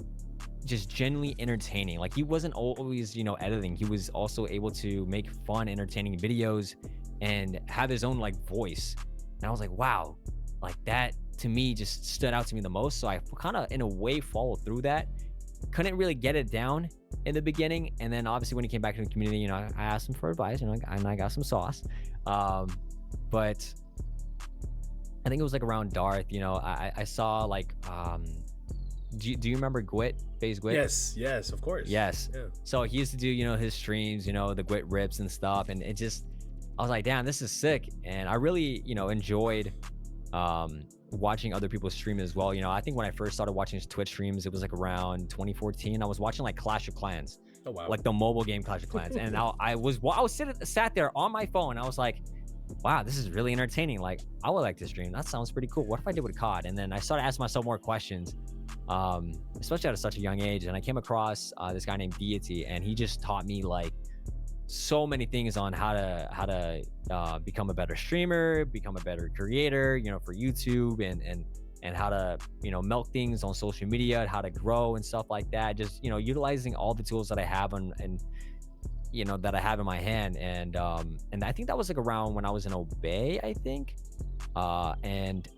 genuinely entertaining. Like, he wasn't always editing. He was also able to make fun, entertaining videos and have his own, like, voice. And I was like, wow, like, that to me just stood out to me the most. So I kind of, in a way, followed through that. Couldn't really get it down in the beginning, and then obviously when he came back to the community, I asked him for advice, and I got some sauce. But I think it was like around Darth, I saw, like, do you remember Gwit, FaZe Gwit? Yes, of course. Yes. Yeah. So he used to do his streams, the Gwit rips and stuff, and I was like, damn, this is sick. And I really enjoyed watching other people stream as well. I think when I first started watching his Twitch streams, it was like around 2014. I was watching like Clash of Clans. Oh, wow. Like the mobile game Clash of Clans. And I sat there on my phone, and I was like, wow, this is really entertaining. Like, I would like to stream. That sounds pretty cool. What if I did with COD? And then I started asking myself more questions, especially at such a young age. And I came across this guy named Deity, and he just taught me like so many things on how to become a better streamer, become a better creator, for YouTube, and how to milk things on social media, how to grow and stuff like that. Just utilizing all the tools that I have and that I have in my hand. And I think that was like around when I was in Obey, I think. And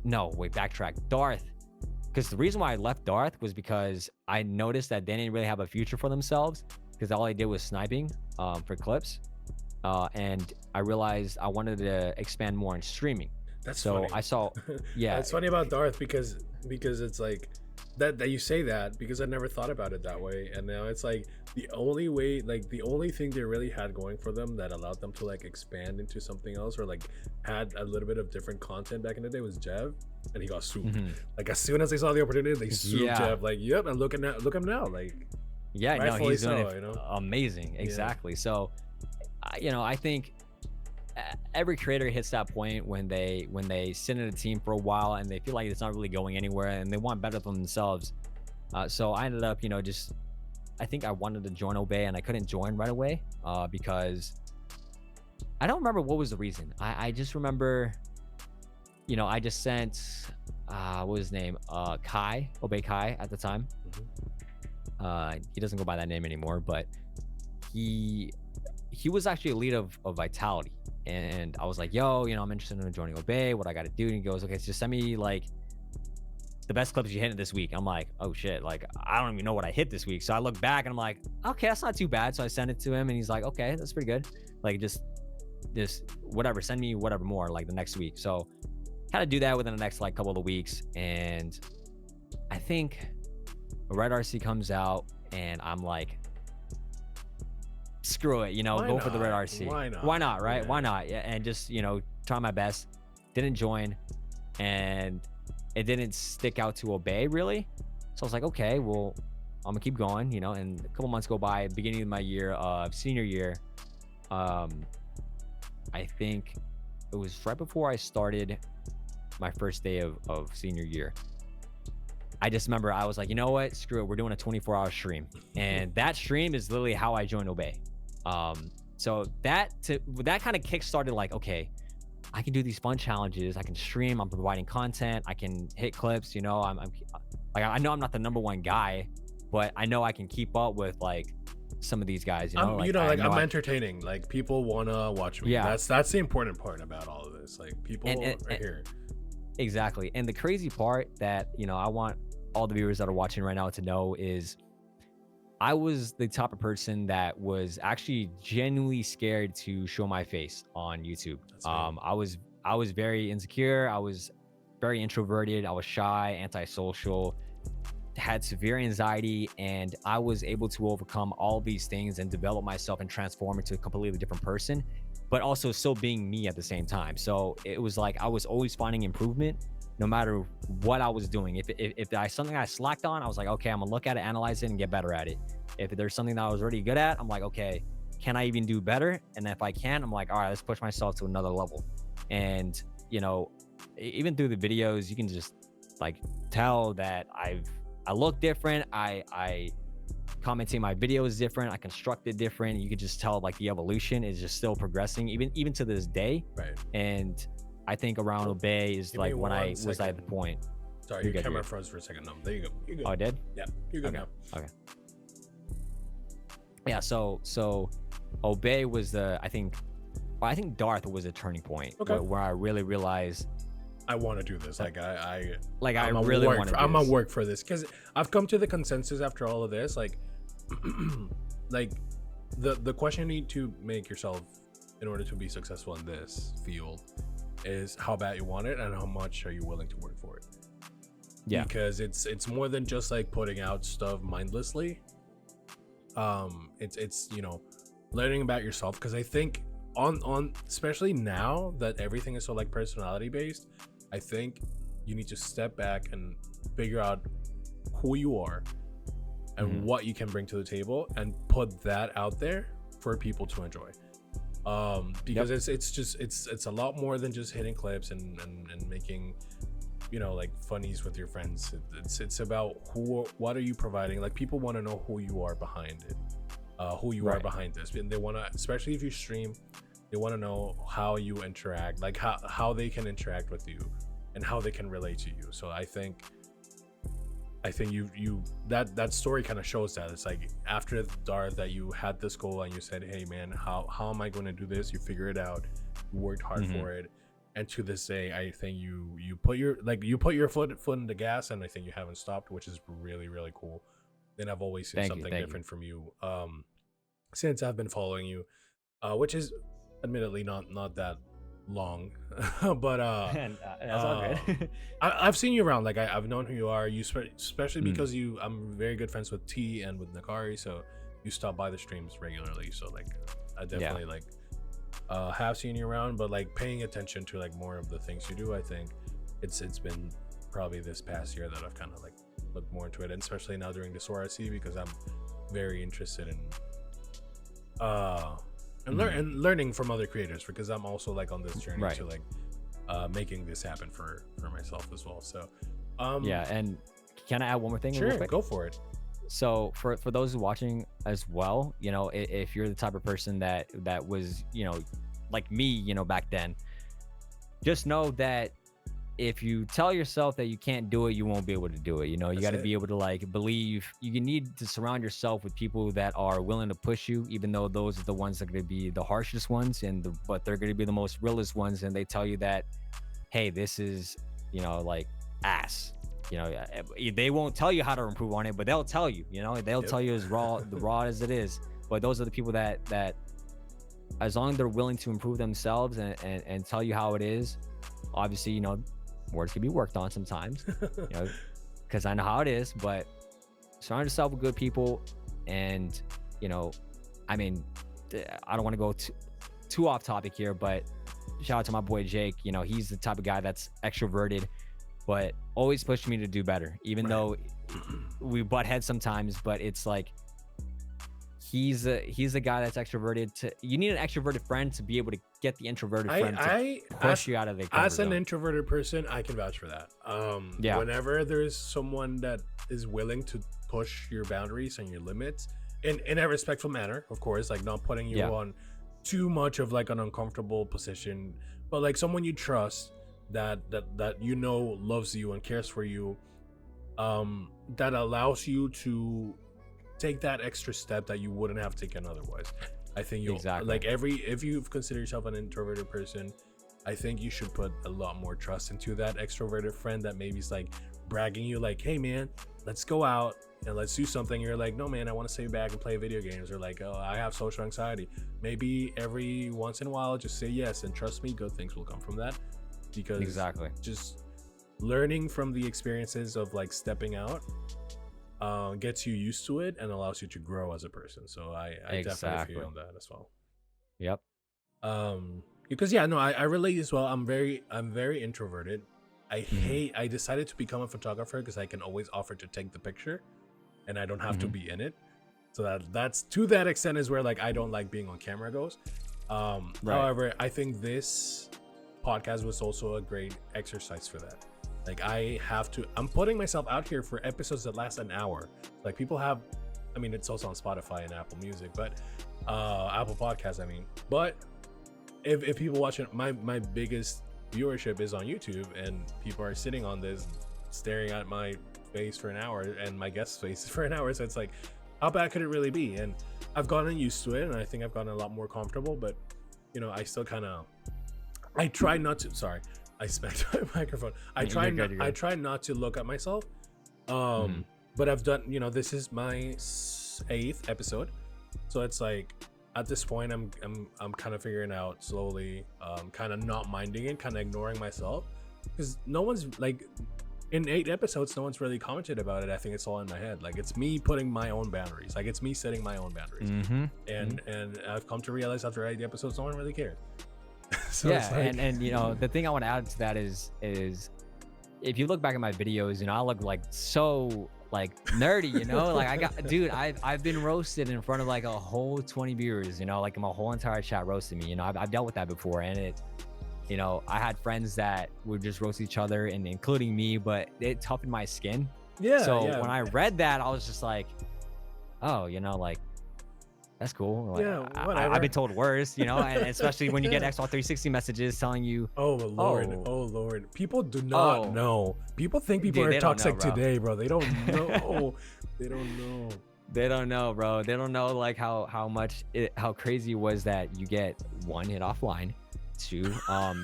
no, wait, backtrack. Darth. Because the reason why I left Darth was because I noticed that they didn't really have a future for themselves, because all I did was sniping for clips. And I realized I wanted to expand more in streaming. That's so funny. I saw, yeah, It's funny about Darth because it's like that you say that, because I never thought about it that way, and now it's like the only way, like the only thing they really had going for them that allowed them to like expand into something else, or like had a little bit of different content back in the day, was Jev, and he got souped. Like as soon as they saw the opportunity, they souped Jev. Like, yep, and look him now. Like, yeah, no, rightfully he's doing so, it amazing. Exactly. So, I think every creator hits that point when they sit in a team for a while and they feel like it's not really going anywhere and they want better for themselves. So I ended up, just, I think I wanted to join Obey and I couldn't join right away because I don't remember what was the reason. I just remember, I just sent, what was his name? Kai, Obey Kai at the time. He doesn't go by that name anymore, but he was actually a lead of Vitality. And I was like, yo, I'm interested in joining Obey. What I got to do? And he goes, okay, so just send me like the best clips you hit this week. I'm like, oh shit, like I don't even know what I hit this week. So I look back and I'm like, okay, that's not too bad. So I sent it to him and he's like, okay, that's pretty good. Like just whatever, send me whatever more like the next week. So had to do that within the next like couple of weeks. And I think Red RC comes out and I'm like, screw it, go for the Red RC. Why not, right? Why not? Yeah, and just, try my best. Didn't join, and it didn't stick out to Obey really. So I was like, okay, well, I'm gonna keep going, and a couple months go by, beginning of my year of senior year. I think it was right before I started my first day of senior year. I just remember I was like, you know what? Screw it. We're doing a 24-hour stream. And that stream is literally how I joined Obey. So that kind of kick-started like, okay, I can do these fun challenges. I can stream. I'm providing content. I can hit clips. I'm like, I know I'm not the #1 guy, but I know I can keep up with like some of these guys. I'm entertaining. Like people wanna watch me. Yeah, that's the important part about all of this. Like people are here. Exactly. And the crazy part that I want all the viewers that are watching right now to know is I was the type of person that was actually genuinely scared to show my face on YouTube. I was very insecure. I was very introverted. I was shy, antisocial, had severe anxiety, and I was able to overcome all these things and develop myself and transform into a completely different person, but also still being me at the same time. So it was like I was always finding improvement no matter what I was doing. If I something I slacked on, I was like, okay, I'm gonna look at it, analyze it, and get better at it. If there's something that I was already good at, I'm like, okay, can I even do better? And if I can, I'm like, all right, let's push myself to another level. And even through the videos, you can just like tell that I look different. I commenting my videos different. I construct it different. You can just tell like the evolution is just still progressing, even to this day. Right. And I think around Obey is like when I was at the point. Sorry, your camera froze for a second. No, there you go. You're good. Oh, I did? Yeah, you're good now. Okay. Yeah, so Obey was I think Darth was a turning point where I really realized I want to do this. Like I really want to. I'm gonna work for this because I've come to the consensus after all of this. Like, like the question you need to make yourself in order to be successful in this field is how bad you want it and how much are you willing to work for it. Yeah, because it's more than just like putting out stuff mindlessly. It's learning about yourself, because I think on especially now that everything is so like personality based, I think you need to step back and figure out who you are and what you can bring to the table and put that out there for people to enjoy. Because it's a lot more than just hitting clips and making like funnies with your friends. It's about what are you providing. Like people want to know who you are behind it, who you are behind this, and they want to, especially if you stream, they want to know how you interact, like how they can interact with you and how they can relate to you. So I think I think that story kind of shows that it's like after Darth that you had this goal and you said, hey man, how am I going to do this? You figure it out, you worked hard for it, and to this day I think you put your foot in the gas, and I think you haven't stopped, which is really really cool. And I've always seen something different from you since I've been following you, which is admittedly not that long but that's all good. I've seen you around, like I've known who you are, you especially because I'm very good friends with T and with Nakari, so you stop by the streams regularly, so like I definitely like have seen you around, but like paying attention to like more of the things you do, I think it's been probably this past year that I've kind of like looked more into it, and especially now during the SoaR Zephy, because I'm very interested in and learning from other creators, because I'm also like on this journey to like making this happen for myself as well. So and can I add one more thing? Sure, go for it. So for those who are watching as well, you know, if you're the type of person that was, you know, like me, you know, back then, just know that if you tell yourself that you can't do it, you won't be able to do it. You know, you got to be able to like believe. You need to surround yourself with people that are willing to push you, even though those are the ones that are going to be the harshest ones, but they're going to be the most realist ones. And they tell you that, hey, this is, you know, like ass. You know, they won't tell you how to improve on it, but they'll tell you. You know, they'll tell you as raw as it is. But those are the people that as long as they're willing to improve themselves and tell you how it is, obviously, you know, words can be worked on sometimes, you know, because I know how it is. But surround yourself with good people, and you know, I mean, I don't want to go too off topic here, but shout out to my boy Jake. You know, he's the type of guy that's extroverted, but always pushing me to do better, even though we butt heads sometimes. But it's like he's a guy that's extroverted. You need an extroverted friend to be able to get the introverted friend to push you out of the comfort zone. As an introverted person, I can vouch for that. Whenever there's someone that is willing to push your boundaries and your limits in a respectful manner, of course, like not putting you on too much of like an uncomfortable position, but like someone you trust that you know loves you and cares for you, that allows you to take that extra step that you wouldn't have taken otherwise. I think you'll like if you consider yourself an introverted person, I think you should put a lot more trust into that extroverted friend that maybe is like bragging you like, hey man, let's go out and let's do something. You're like, no man, I want to stay back and play video games, or like, oh, I have social anxiety. Maybe every once in a while just say yes, and trust me, good things will come from that, because just learning from the experiences of like stepping out gets you used to it and allows you to grow as a person. So I definitely feel on that as well. Yep. Because I relate as well. I'm very introverted. I decided to become a photographer because I can always offer to take the picture and I don't have to be in it. So that's to that extent is where like I don't like being on camera goes. However, I think this podcast was also a great exercise for that. Like I'm putting myself out here for episodes that last an hour. Like people have, I mean, it's also on Spotify and Apple Music, but Apple Podcasts, I mean. But if people watch it, my biggest viewership is on YouTube, and people are sitting on this staring at my face for an hour and my guest's face for an hour. So it's like, how bad could it really be? And I've gotten used to it, and I think I've gotten a lot more comfortable, but you know, I still kind of, I try not to, sorry, I smacked my microphone. I try not to look at myself. But I've done, you know, this is my 8th episode. So it's like, at this point, I'm kind of figuring out slowly, kind of not minding it, kind of ignoring myself, because no one's like, in 8 episodes, no one's really commented about it. I think it's all in my head. Like it's me putting my own boundaries. Like it's me setting my own boundaries. And I've come to realize after 8 episodes, no one really cares. So yeah, like... and you know, the thing I want to add to that is if you look back at my videos, you know, I look like so like nerdy, you know, like I've been roasted in front of like a whole 20 viewers, you know, like my whole entire chat roasted me, you know. I've dealt with that before, and it, you know, I had friends that would just roast each other, and including me, but it toughened my skin. So when I read that, I was just like, oh, you know, like That's cool. Like, Yeah, I've been whatever. told worse, you know, and especially when you get Yeah. Xbox 360 messages telling you, Oh Lord, oh, oh Lord. People do not oh, know. People think people dude, are they don't know, toxic bro. today, bro. They don't know. They don't know. They don't know, bro. They don't know like how crazy it was that you get one hit offline, two,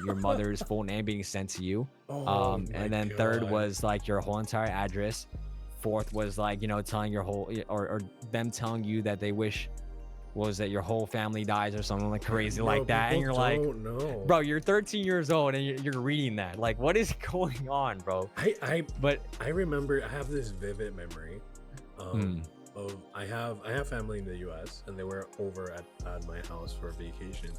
your mother's full name being sent to you, Oh my and then third God. was like your whole entire address. Fourth was like, you know, telling your whole or them telling you that they wish was that your whole family dies or something like crazy Bro, like that, and people you're like, don't know. bro, you're 13 years old and you're reading that. Like, what is going on, bro? But I remember I have this vivid memory mm, of I have family in the US and they were over at my house for vacation.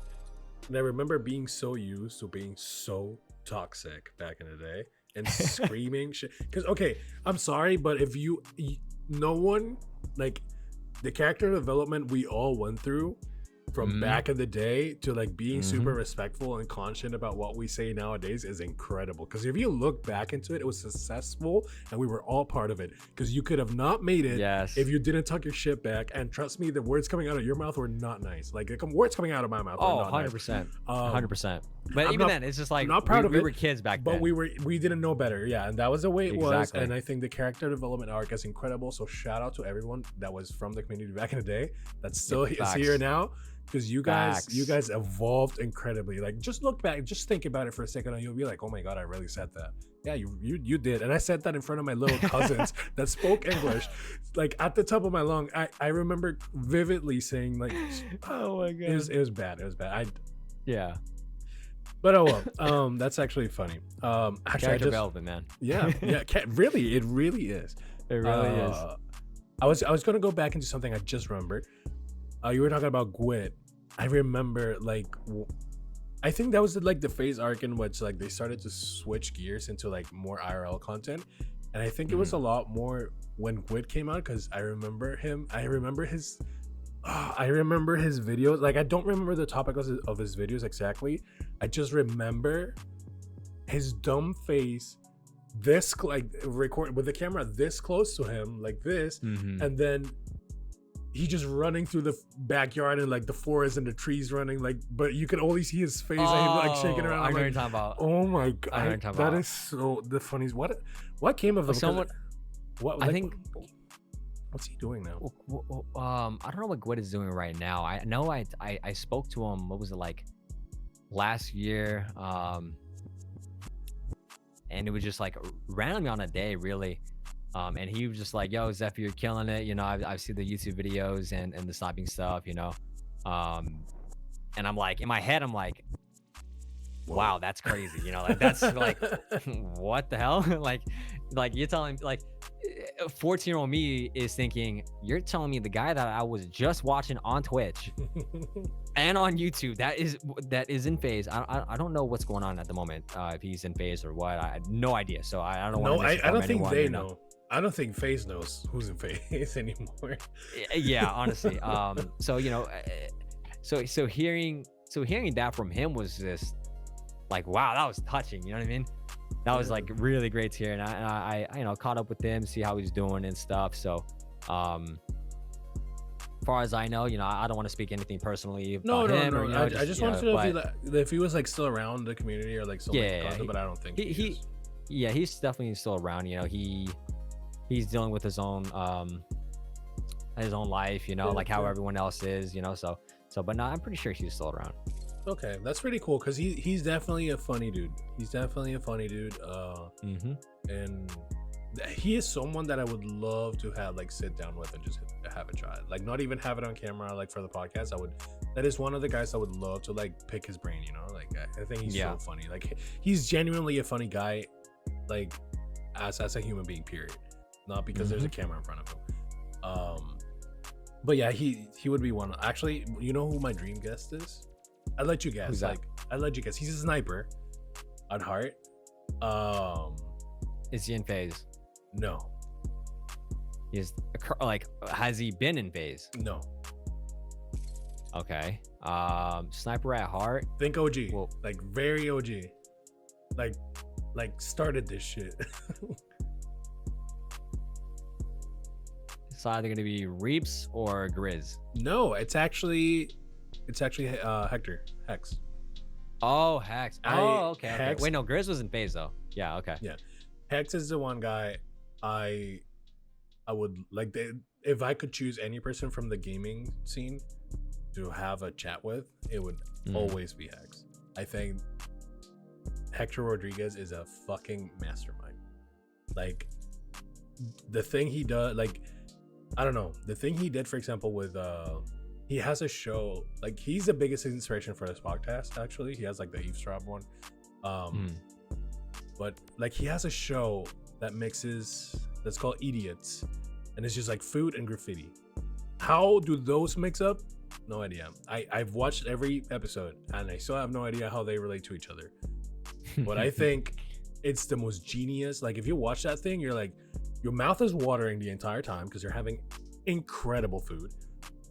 And I remember being so used to being so toxic back in the day and screaming shit. Because okay, I'm sorry, but if no one like the character development we all went through from back in the day to like being super respectful and conscious about what we say nowadays is incredible. Because if you look back into it, it was successful and we were all part of it. Because you could have not made it yes, if you didn't tuck your shit back. And trust me, the words coming out of your mouth were not nice. Like the words coming out of my mouth were oh, not 100%, nice. 100%. But I'm even not- then, it's just like I'm not proud of we it, were kids back but then. we didn't know better. Yeah, and that was the way it was. Exactly. And I think the character development arc is incredible. So shout out to everyone that was from the community back in the day that still is facts. here now. Because you guys Facts. evolved incredibly. Like just look back, just think about it for a second, and you'll be like, oh my God, I really said that. Yeah, you did. And I said that in front of my little cousins that spoke English. Like at the top of my lung, I remember vividly saying like, Oh my God. it was bad. It was bad. Yeah. But oh well. That's actually funny. Actually, I Character just, development, man. yeah, really, it really is. It really is. I was gonna go back into something I just remembered. You were talking about GWIT. I remember like I think that was like the phase arc in which like they started to switch gears into like more IRL content, and I think it was a lot more when GWIT came out because I remember him. I remember his videos. Like I don't remember the topic of his videos exactly. I just remember his dumb face this like record with the camera this close to him like this, and then he just running through the backyard and like the forest and the trees running like, but you can only see his face and he's like shaking around. I know like, what you're talking about. oh my I know God, what you're talking that about. is so the funniest. What came of him? Someone, What I like, think. what's he doing now? I don't know what Gwyd is doing right now. I know I spoke to him. What was it like last year? And it was just like randomly on a day, really. And he was just like, "Yo, Zephy, you're killing it. You know, I've seen the YouTube videos and the sniping stuff. You know." And I'm like, in my head, I'm like, "Wow, that's crazy." You know, like that's like, what the hell? like you're telling like. 14-year-old me is thinking you're telling me the guy that I was just watching on Twitch and on YouTube that is in phase. I don't know what's going on at the moment, if he's in phase or what. I had no idea, so I don't want to. I don't think they know. I don't think FaZe knows who's in FaZe anymore. Yeah, honestly. So you know, so hearing that from him was just like, wow, that was touching. You know what I mean? That was like really great to hear, and I you know caught up with him, see how he's doing and stuff. So, as far as I know, you know, I don't want to speak anything personally about him. Or, you know, I just wanted to know if he was like still around the community or like still making content, but I don't think he is. Yeah, he's definitely still around. You know, he's dealing with his own life. You know, like how everyone else is. You know, so but no, I'm pretty sure he's still around. Okay, that's pretty cool because he's definitely a funny dude. And he is someone that I would love to have like sit down with and just have a chat. Like not even have it on camera like for the podcast. That is one of the guys I would love to like pick his brain. You know, like I think he's so funny. Like he's genuinely a funny guy, like as a human being. Period. Not because there's a camera in front of him. But yeah, he would be one. Actually, you know who my dream guest is? I'd let you guess. Who's that? Like I'd let you guess. He's a sniper at heart. Is he in phase? No. He's like, has he been in phase? No. Okay. Sniper at heart. Think OG. Well, like very OG. Like started this shit. it's either gonna be Reaps or Grizz. No, it's actually Hector Hex. Oh, Hex. Oh, okay. Hex, Wait, no, Grizz was in phase though. Yeah, okay. yeah, Hex is the one guy I would like. If I could choose any person from the gaming scene to have a chat with, it would always be Hex. I think Hector Rodriguez is a fucking mastermind. Like the thing he does, like I don't know, the thing he did, for example, with he has a show, like he's the biggest inspiration for this podcast. Actually, he has like the eavesdrop one, but like he has a show that mixes, that's called Idiots, and it's just like food and graffiti. How do those mix up? No idea. I've watched every episode and I still have no idea how they relate to each other. But I think it's the most genius. Like if you watch that thing, you're like, your mouth is watering the entire time because you're having incredible food.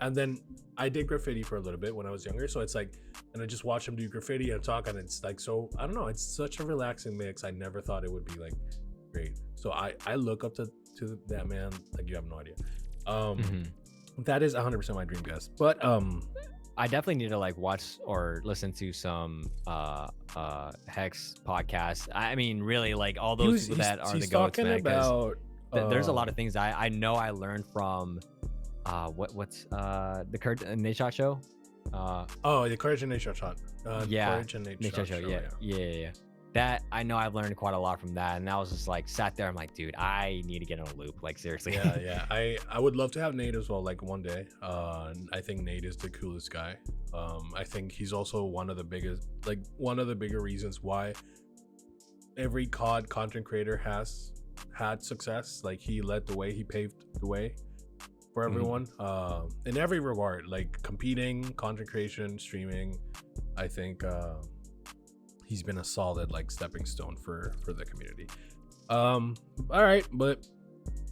And then I did graffiti for a little bit when I was younger, so it's like, and I just watch him do graffiti and talk, and it's like, so I don't know, it's such a relaxing mix. I never thought it would be like great. So I look up to that man like you have no idea. That is 100% my dream guest. But I definitely need to like watch or listen to some Hex podcasts. I mean, really, like all those people that are the goats, man. About there's a lot of things I know I learned from what's the Courage and Nate show. The Courage and Nate Shot. Yeah, Courage and Nate Shot show. Yeah. That I know I've learned quite a lot from that, and I was just like sat there. I'm like, dude, I need to get in a loop. Like seriously. Yeah. I would love to have Nate as well. Like one day. I think Nate is the coolest guy. I think he's also one of the bigger reasons why every COD content creator has had success. Like he led the way. He paved the way for everyone in every regard, like competing, content creation, streaming. I think he's been a solid like stepping stone for the community. All right, but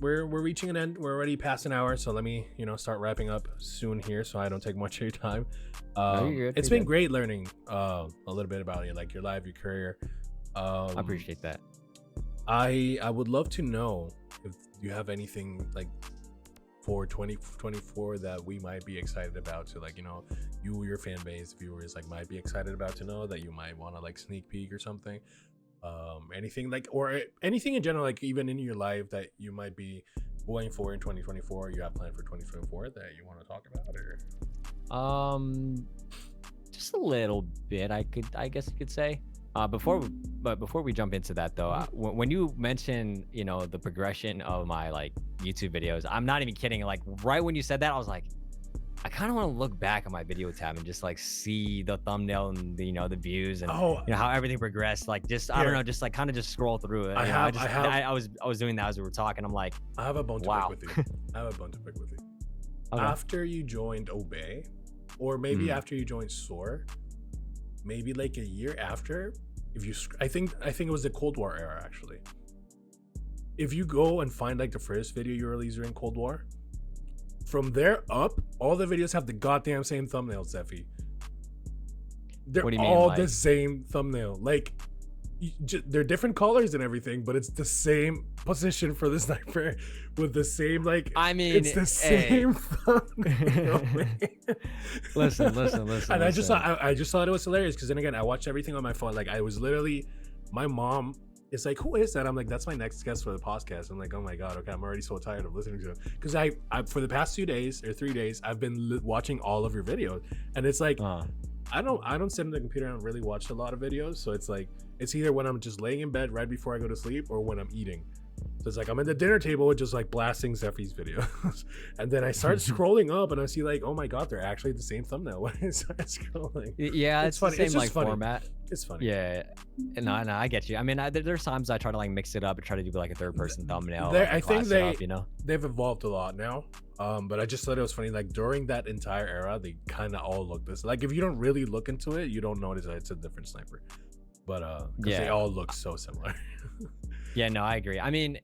we're reaching an end. We're already past an hour, so let me start wrapping up soon here, so I don't take much of your time. It's been great learning a little bit about you, like your life, your career. I appreciate that. I would love to know if you have anything like for 2024 that we might be excited about, to like you, your fan base, viewers, like might be excited about to know, that you might want to like sneak peek or something. Anything like, or anything in general, like even in your life that you might be going for in 2024, you have planned for 2024 that you want to talk about, or just a little bit, I guess you could say. Before we jump into that though, when you mention the progression of my like YouTube videos, I'm not even kidding. Like right when you said that, I was like, I kind of want to look back on my video tab and just like see the thumbnail and the views and how everything progressed. Like just I don't know, just like kind of just scroll through it. I was doing that as we were talking. I'm like, I have a bone to pick with you. Okay. After you joined Obey, or maybe after you joined SoaR, maybe like a year after, if you I think it was the Cold War era actually. If you go and find like the first video you released during Cold War, from there up, all the videos have the goddamn same thumbnail, Zephy. They're all the same thumbnail. Like they're different colors and everything, but it's the same position for the sniper with the same like. I mean, it's the same thumbnail. Listen. And I just thought it was hilarious because then again, I watched everything on my phone. Like I was literally, my mom is like, "Who is that?" I'm like, "That's my next guest for the podcast." I'm like, "Oh my god, okay." I'm already so tired of listening to it because I for the past 2 days or 3 days, I've been watching all of your videos, and it's like. I don't sit on the computer and really watch a lot of videos, so it's like it's either when I'm just laying in bed right before I go to sleep or when I'm eating. So it's like I'm at the dinner table just like blasting Zephy's videos, and then I start scrolling up and I see like, oh my god, they're actually the same thumbnail when I start scrolling. Yeah, it's funny. The same like funny. Format. It's funny. Yeah, no, I get you. I mean, there's times I try to like mix it up and try to do like a third person thumbnail. I think they've evolved a lot now. But I just thought it was funny. Like during that entire era, they kind of all look this. Like if you don't really look into it, you don't notice that it's a different sniper. But because they all look so similar. Yeah, no, I agree. I mean,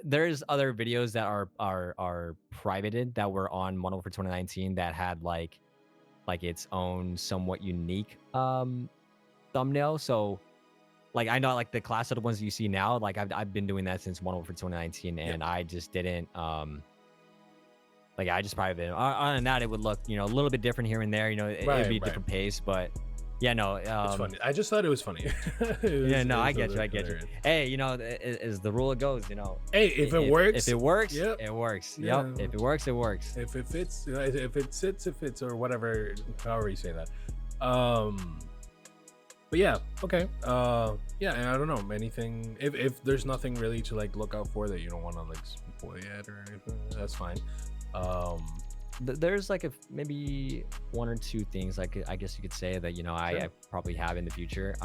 there's other videos that are privated that were on MWIII for 2019 that had like its own somewhat unique thumbnail. So like I know like the class of the ones that you see now, like I've been doing that since MWIII for 2019, and I just didn't like I just probably been other than that, it would look, you know, a little bit different here and there, you know, it'd be a different pace, but yeah, no, It's funny. I just thought it was funny. yeah, no, I get you, I get you. Hey, you know, is the rule it goes, you know. Hey, if it works, if it works, yep. it works. Yeah. Yep, if it works, it works. If it fits, if it sits, it fits, or whatever, however you say that. But yeah, okay. Yeah, and I don't know anything. If there's nothing really to like look out for that you don't want to like spoil yet or anything, that's fine. There's like maybe one or two things like I guess you could say that, you know, I probably have in the future.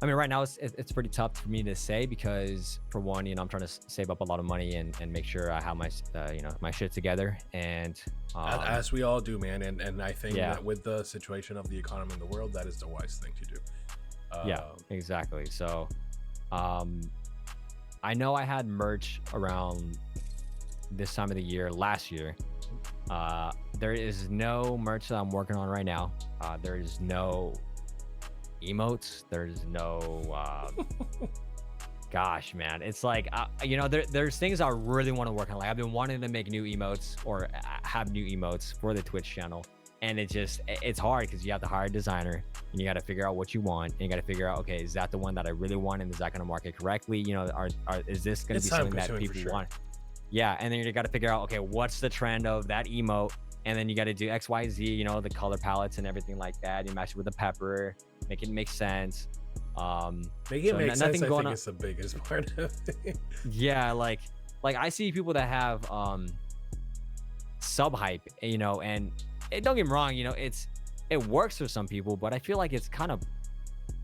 I mean, right now it's pretty tough for me to say because, for one, you know, I'm trying to save up a lot of money and make sure I have my you know, my shit together, and as we all do, man. And I think that with the situation of the economy in the world, that is the wise thing to do. Yeah, exactly. So I know I had merch around this time of the year last year. There is no merch that I'm working on right now. There is no emotes, there's no gosh, man, it's like you know, there's things I really want to work on. Like, I've been wanting to make new emotes or have new emotes for the Twitch channel, and it's hard because you have to hire a designer and you got to figure out what you want, and you got to figure out, okay, is that the one that I really want, and is that going to market correctly, you know, is this going to be something that people want? Yeah, and then you got to figure out, okay, what's the trend of that emote, and then you got to do XYZ, you know, the color palettes and everything like that. You match it with the pepper, make it make sense. Make it make sense. I think it's the biggest part of it. Yeah, like I see people that have sub hype, you know, and don't get me wrong, you know, it works for some people, but I feel like it's kind of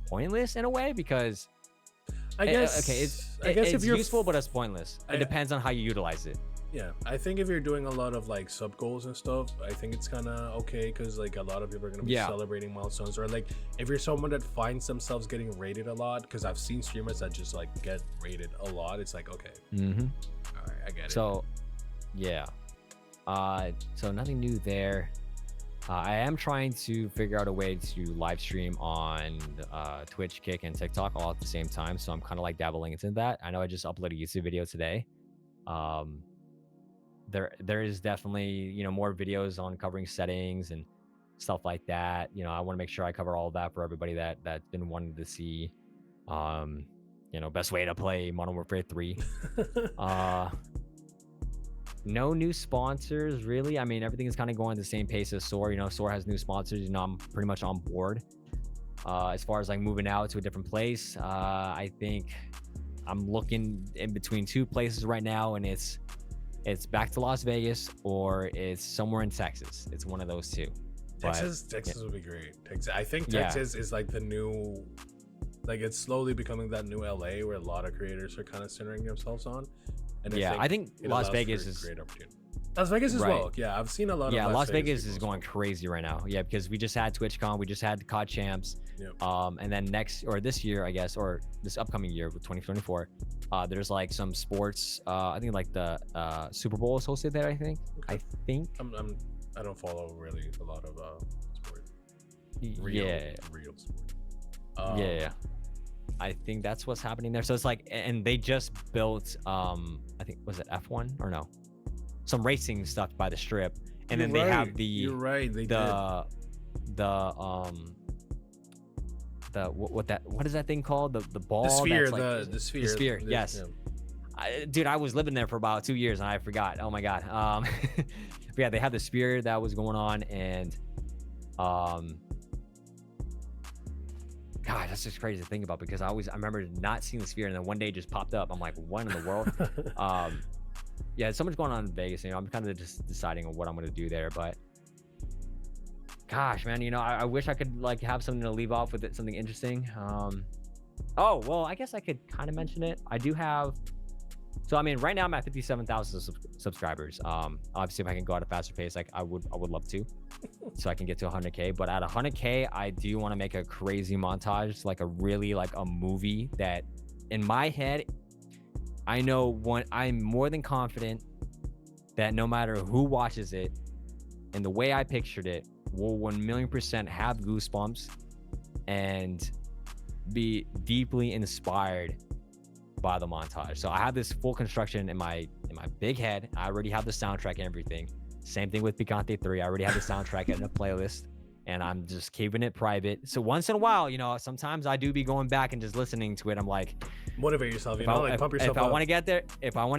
pointless in a way because I guess it's if you're useful, but it's pointless. It depends on how you utilize it. Yeah, I think if you're doing a lot of like sub goals and stuff, I think it's kind of okay because like a lot of people are gonna be celebrating milestones, or like if you're someone that finds themselves getting rated a lot, because I've seen streamers that just like get rated a lot. It's like, okay, all right, I get it. So yeah, so nothing new there. I am trying to figure out a way to live stream on Twitch, Kick, and TikTok all at the same time. So I'm kind of like dabbling into that. I know I just uploaded a YouTube video today. There is definitely, you know, more videos on covering settings and stuff like that. You know, I want to make sure I cover all of that for everybody that's been wanting to see, you know, best way to play Modern Warfare 3. No new sponsors, really. I mean, everything is kind of going at the same pace as SoaR. You know, SoaR has new sponsors. You know, I'm pretty much on board. As far as like moving out to a different place, I think I'm looking in between two places right now, and it's back to Las Vegas or it's somewhere in Texas. It's one of those two. Texas would be great. I think Texas is like the new, like it's slowly becoming that new LA where a lot of creators are kind of centering themselves on. And I think Las Vegas is great opportunity. Las Vegas as well. Yeah, I've seen a lot of Las Vegas is going crazy right now. Yeah, because we just had TwitchCon, we just had the COD Champs. And then this year, I guess, or this upcoming year with 2024, there's like some sports. I think like the Super Bowl is hosted there. I think. I don't follow really a lot of sport. Real sport. Yeah. I think that's what's happening there. So it's like, and they just built, I think, was it F1 or no? Some racing stuff by the Strip, and then they have the. You're right. What is that thing called? The ball. The sphere. That's like, the sphere. The sphere. Yes. Dude, I was living there for about 2 years and I forgot. Oh my god. But yeah, they had the sphere that was going on, and God, that's just crazy to think about because I remember not seeing the sphere, and then one day it just popped up. I'm like, what in the world? Yeah, so much going on in Vegas. You know, I'm kind of just deciding on what I'm going to do there, but gosh, man, you know, I wish I could like have something to leave off with it, something interesting. Oh, well, I guess I could kind of mention it. I do have, so I mean, right now I'm at 57,000 subscribers. Obviously, if I can go at a faster pace, like I would love to, so I can get to 100K. But at 100K, I do want to make a crazy montage, like a really like a movie that, in my head, I know I'm more than confident that no matter who watches it, and the way I pictured it, will 1,000,000% have goosebumps and be deeply inspired by the montage. So I have this full construction in my big head. I already have the soundtrack and everything. Same thing with Picante 3. I already have the soundtrack in a playlist, and I'm just keeping it private. So once in a while, you know, sometimes I do be going back and just listening to it. I'm like, motivate yourself, you know, like pump yourself up. If I want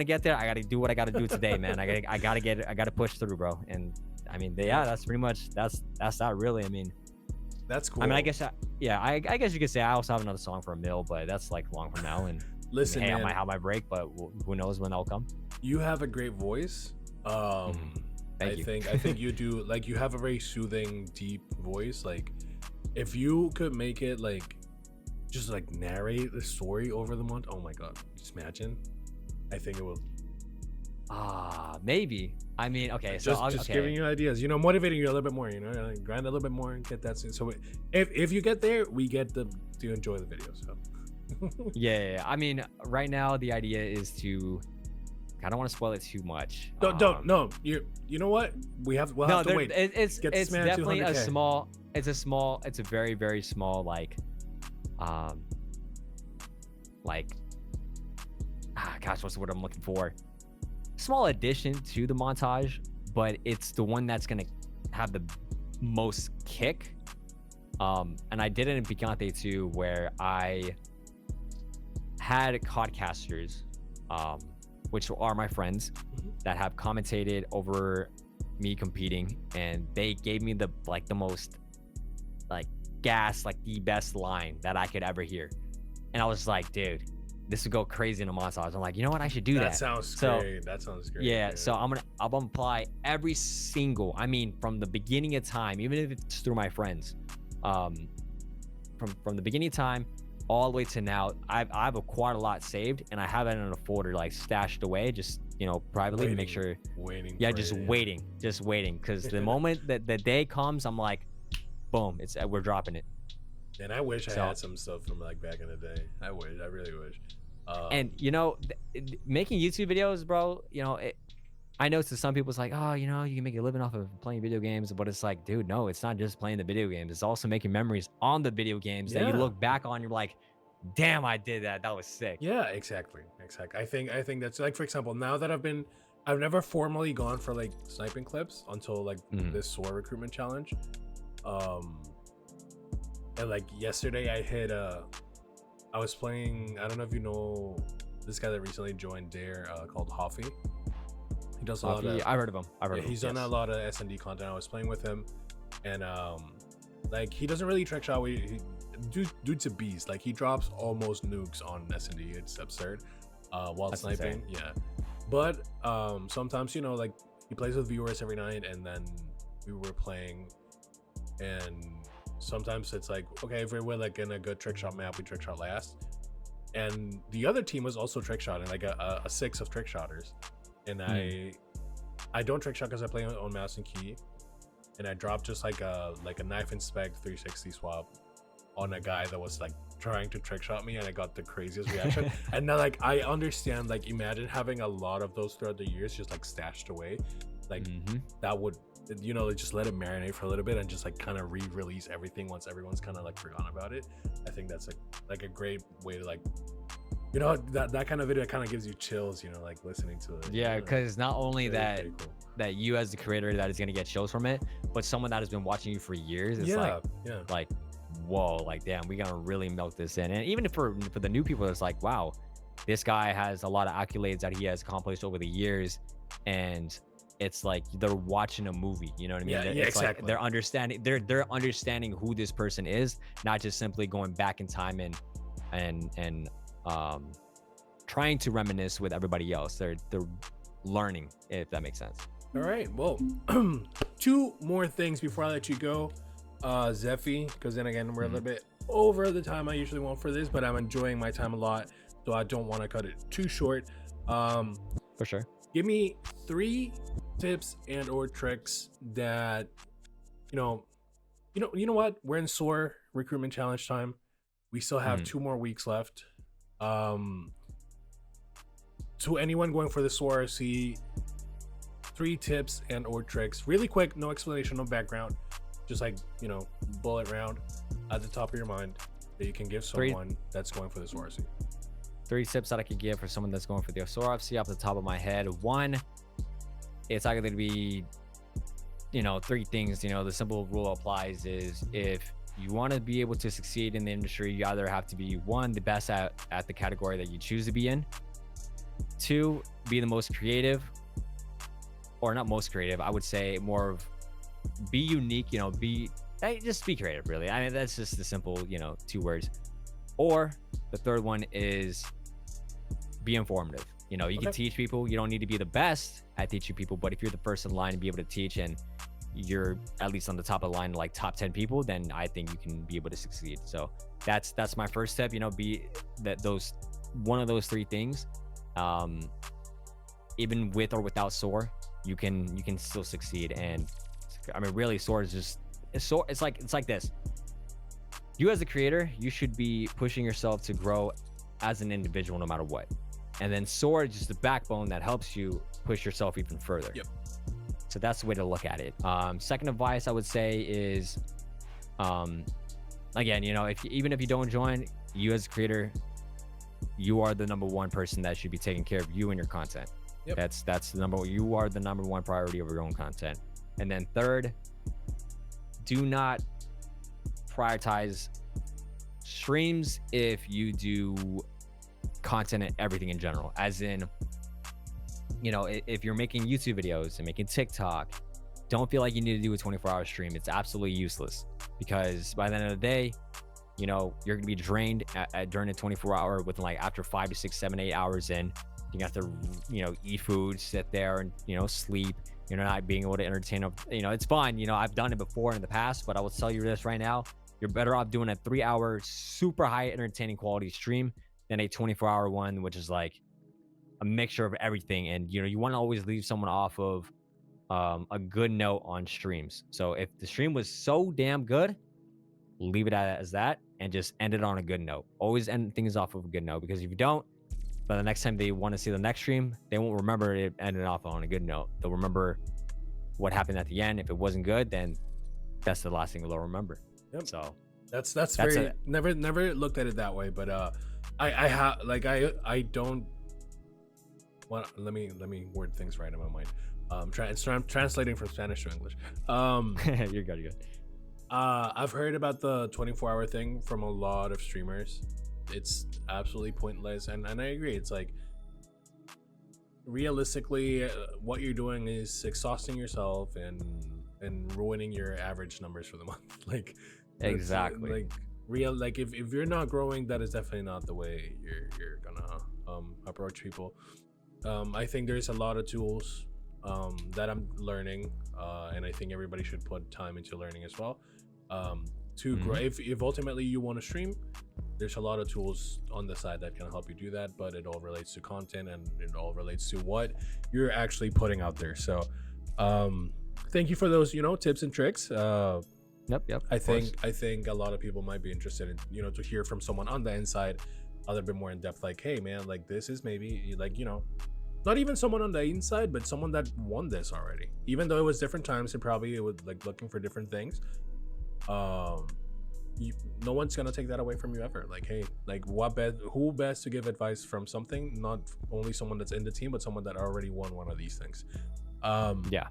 to get there, I got to do what I got to do today, man. I got to push through, bro. And I mean, yeah, that's pretty much, that's that really. I mean, that's cool. I mean, I guess, I guess you could say I also have another song for a mill, but that's like long from now. And listen, hey, man, I might have my break, but who knows when that'll come. You have a great voice. Thank you. I think you do. Like, you have a very soothing, deep voice. Like, if you could make it like just like narrate the story over the month, oh my god, just imagine. I think it will. Maybe. I mean, okay, so just giving you ideas, you know, motivating you a little bit more, you know, like grind a little bit more and get that. So if you get there, we get to enjoy the video. So yeah. I mean, right now the idea is to, I don't want to spoil it too much. No, you know what, we'll have to wait. It's definitely a small, it's a very, very small, like gosh, what's the word I'm looking for? Small addition to the montage, but it's the one that's gonna have the most kick. And I did it in Picante 2, where I had podcasters, which are my friends, that have commentated over me competing, and they gave me the most like gas, like the best line that I could ever hear. And I was like, dude, this would go crazy in a montage. I'm like, you know what, I should do that. That sounds great. That sounds great. Yeah, so I'm gonna apply every single, I mean, from the beginning of time, even if it's through my friends, from the beginning of time all the way to now. I've quite a lot saved, and I have it in a folder like stashed away, just, you know, privately, to make sure. Waiting. Just waiting, because the moment that the day comes, I'm like, boom, we're dropping it. And I wish I had some stuff from like back in the day. I really wish. And you know, making YouTube videos, bro, you know, I know to some people it's like, oh, you know, you can make a living off of playing video games, but it's like, dude, no, it's not just playing the video games. It's also making memories on the video games that you look back on. You're like, damn, I did that. That was sick. Yeah, exactly. I think that's like, for example, now that I've never formally gone for like sniping clips until like this SoaR recruitment challenge. And like yesterday I was playing, I don't know if you know this guy that recently joined Dare, called Hoffy. He does a lot of, I heard of him. He's done a lot of S&D content. I was playing with him, and like, he doesn't really trick shot. Dude's a beast. Like, he drops almost nukes on S&D. It's absurd. While that's sniping, insane. Yeah. But sometimes, you know, like, he plays with viewers every night, and then we were playing, and sometimes it's like, okay, if we're like in a good trick shot map, we trick shot last. And the other team was also trick shotting, like a 6 of trick shotters. And I don't trick shot because I play on mouse and key. And I dropped just like a knife inspect 360 swap on a guy that was like trying to trick shot me, and I got the craziest reaction. And now, like, I understand, like, imagine having a lot of those throughout the years just like stashed away. Like, that would, you know, just let it marinate for a little bit and just like kind of re-release everything once everyone's kind of like forgotten about it. I think that's like a great way to, like, you know, that kind of video kind of gives you chills, you know, like listening to it. Yeah, because not only that cool. that you as the creator that is going to get chills from it, but someone that has been watching you for years, it's like, whoa, like, damn, we gotta really milk this in. And even for the new people, it's like, wow, this guy has a lot of accolades that he has accomplished over the years, and it's like they're watching a movie, you know what I mean? Yeah, it's exactly. Like they're understanding who this person is, not just simply going back in time and trying to reminisce with everybody else. They're learning, if that makes sense. All right, well, 2 more things before I let you go, Zephy, because then again, we're a little bit over the time I usually want for this, but I'm enjoying my time a lot, so I don't want to cut it too short. For sure. Give me 3 tips and or tricks that, you know what, we're in SoaR recruitment challenge time. We still have 2 more weeks left. To anyone going for the SoaR RC, 3 tips and or tricks, really quick, no explanation, no background, just like, you know, bullet round at the top of your mind that you can give someone that's going for the SoaR RC. 3 tips that I could give for someone that's going for the SoaR FC off the top of my head. One, it's either going to be, 3 things. The simple rule applies is if you want to be able to succeed in the industry, you either have to be, 1, the best at the category that you choose to be in. 2, be the most creative, or not most creative, I would say more of be unique, just be creative, really. I mean, that's just the simple, 2 words. Or the third one is be informative. You can teach people. You don't need to be the best at teaching people, but if you're the first in line to be able to teach and you're at least on the top of the line, like top 10 people, then I think you can be able to succeed. So that's my first step, be that one of those 3 things. Even with or without SoaR, you can still succeed. And I mean, really, SoaR is just it's like this. You as a creator, you should be pushing yourself to grow as an individual no matter what. And then SoaR is just the backbone that helps you push yourself even further. Yep. So that's the way to look at it. Second advice I would say is, again, even if you don't join, you as a creator, you are the number 1 person that should be taking care of you and your content. Yep. That's the number. You are the number 1 priority of your own content. And then third, do not prioritize streams if you do content and everything in general. As in, if you're making YouTube videos and making TikTok, don't feel like you need to do a 24-hour stream. It's absolutely useless, because by the end of the day, you're going to be drained during a 24-hour within after 5 to 6, 7, 8 hours in. You have to, eat food, sit there and, sleep. You're not being able to entertain. It's fine. I've done it before in the past, but I will tell you this right now. You're better off doing a 3-hour, super high entertaining quality stream than a 24-hour one, which is like a mixture of everything. And, you want to always leave someone off of a good note on streams. So if the stream was so damn good, leave it as that and just end it on a good note. Always end things off of a good note, because if you don't, by the next time they want to see the next stream, they won't remember it ended off on a good note. They'll remember what happened at the end. If it wasn't good, then that's the last thing they'll remember. Yep. So that's very never looked at it that way, but I don't want. Let me word things right in my mind. I'm translating from Spanish to English. You're good. I've heard about the 24-hour thing from a lot of streamers. It's absolutely pointless, and I agree. It's like, realistically, what you're doing is exhausting yourself and ruining your average numbers for the month. Exactly. If you're not growing, that is definitely not the way you're gonna approach people. I think there's a lot of tools that I'm learning, and I think everybody should put time into learning as well, to grow. If ultimately you want to stream, there's a lot of tools on the side that can help you do that, but it all relates to content, and it all relates to what you're actually putting out there. So thank you for those tips and tricks. Yep. I think a lot of people might be interested in to hear from someone on the inside a little bit more in depth, like, hey man, this is maybe not even someone on the inside, but someone that won this already. Even though it was different times, it was looking for different things. No one's gonna take that away from you ever. Hey, who best to give advice from something, not only someone that's in the team, but someone that already won one of these things. Yeah.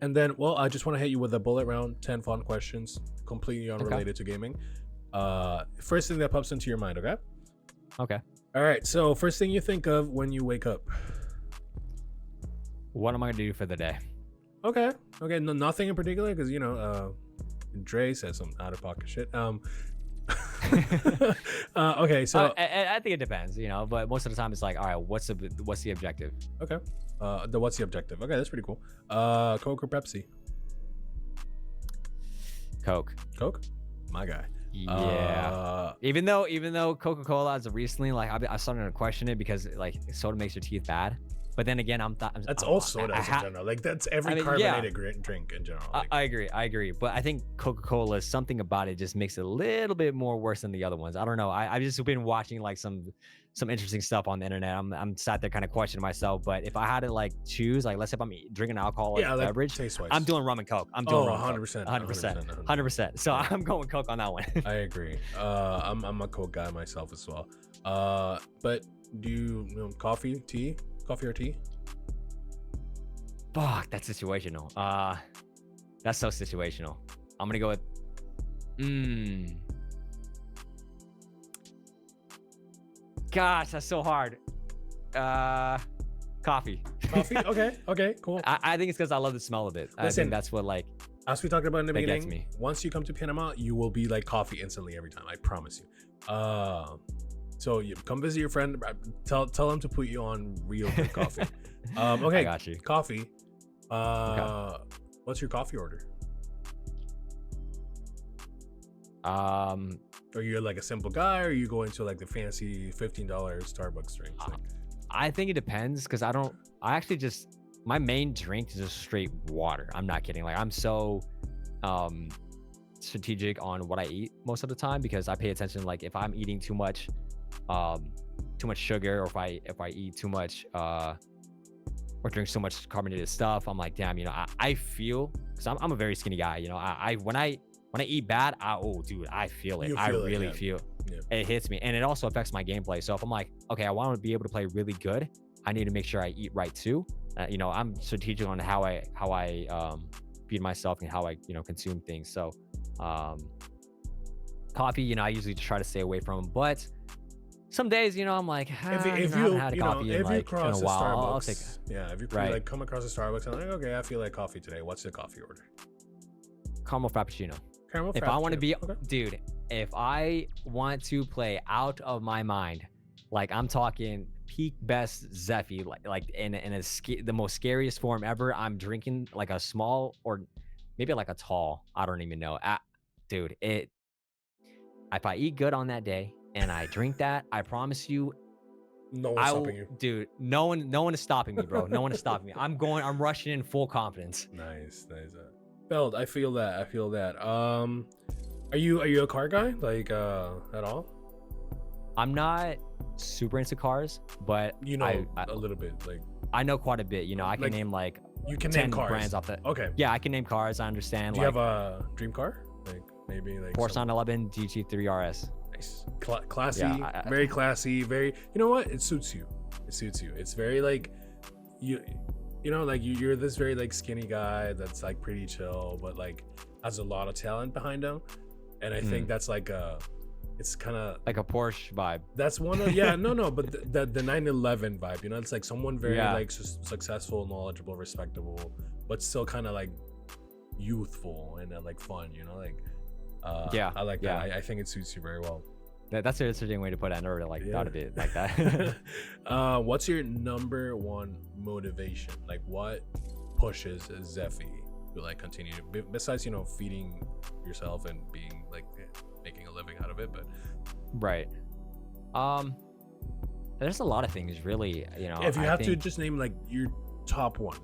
And then, I just want to hit you with a bullet round, 10 fun questions, completely unrelated to gaming. First thing that pops into your mind, okay? Okay. All right. So first thing you think of when you wake up. What am I gonna do for the day? Okay. No, nothing in particular, because Dre said some out of pocket shit. Okay, so I think it depends, but most of the time it's like, all right, what's the objective? Okay. What's the objective? Okay, that's pretty cool. Coke or Pepsi? Coke. My guy. Yeah. Even though Coca-Cola as of recently, I started to question it, because soda makes your teeth bad. But then again, That's all sodas in general. Like that's every carbonated drink in general. Like, I agree. But I think Coca-Cola, something about it just makes it a little bit more worse than the other ones. I don't know. I've just been watching like some interesting stuff on the internet. I'm sat there kind of questioning myself. But if I had to like choose, like let's say if I'm drinking an alcoholic yeah, like beverage, taste-wise. I'm doing rum and Coke. I'm doing rum and 100%, Coke. 100%. So Yeah. I'm going Coke on that one. I agree. I'm a Coke guy myself as well. But do you know coffee or tea? Fuck, that's situational. That's so situational. I'm gonna go with gosh, that's so hard. Coffee. Coffee? Okay, cool. I think it's because I love the smell of it. I Listen, think that's what like as we talked about in the that gets beginning, me. once you come to Panama, you will be like coffee instantly every time. I promise you. So you come visit your friend. Tell him to put you on real good coffee. Okay, I got you. Coffee. Okay. What's your coffee order? Um, Or you're like a simple guy, or you go into like the fancy $15 Starbucks drinks? Like, I think it depends because I actually just my main drink is just straight water. I'm not kidding. Like I'm so strategic on what I eat most of the time because I pay attention. Like if I'm eating too much sugar, or if I eat too much or drink so much carbonated stuff, I'm like, damn, I feel because I'm a very skinny guy. When I eat bad, dude, I feel it. I really feel it hits me, and it also affects my gameplay. So if I'm like, okay, I want to be able to play really good, I need to make sure I eat right too. I'm strategic on how I feed myself and how I consume things. So coffee, I usually try to stay away from, but some days, I'm like, if I you haven't had a coffee in like cross a a while. I'll Starbucks, take if you Right. like come across a Starbucks, I'm like, okay, I feel like coffee today. What's the coffee order? caramel frappuccino. Caramel. If I want to be, Okay. dude, if I want to play out of my mind, like I'm talking peak best Zephy, like in the most scariest form ever, I'm drinking like a small or maybe like a tall. I don't even know. Dude, if I eat good on that day and I drink that, I promise you, No one's stopping you. dude, no one is stopping me, bro. No one is stopping me. I'm rushing in full confidence. Nice. Beld, I feel that. Are you a car guy? Like at all? I'm not super into cars, but I a little bit. Like I know quite a bit. I can Like, name like you can 10 name cars. brands off the. Okay. Yeah, I can name cars. I understand. Do you Like have a dream car? Like maybe like Porsche 911 GT3 RS. nice, classy, Yeah, very classy, very. You know what? It suits you. It's very like you're this very like skinny guy that's like pretty chill, but like has a lot of talent behind him, and I think that's like it's kind of Like a Porsche vibe. that's one of but the 911 vibe, it's like someone very like successful, knowledgeable, respectable, but still kind of like youthful and like fun, like I like that. I think it suits you very well. That's an interesting way to put it. I never really like thought of it like that. What's your number one motivation? Like what pushes Zephy to like continue besides feeding yourself and being like making a living out of it? But Right. There's a lot of things really, if you have to just name like your top one,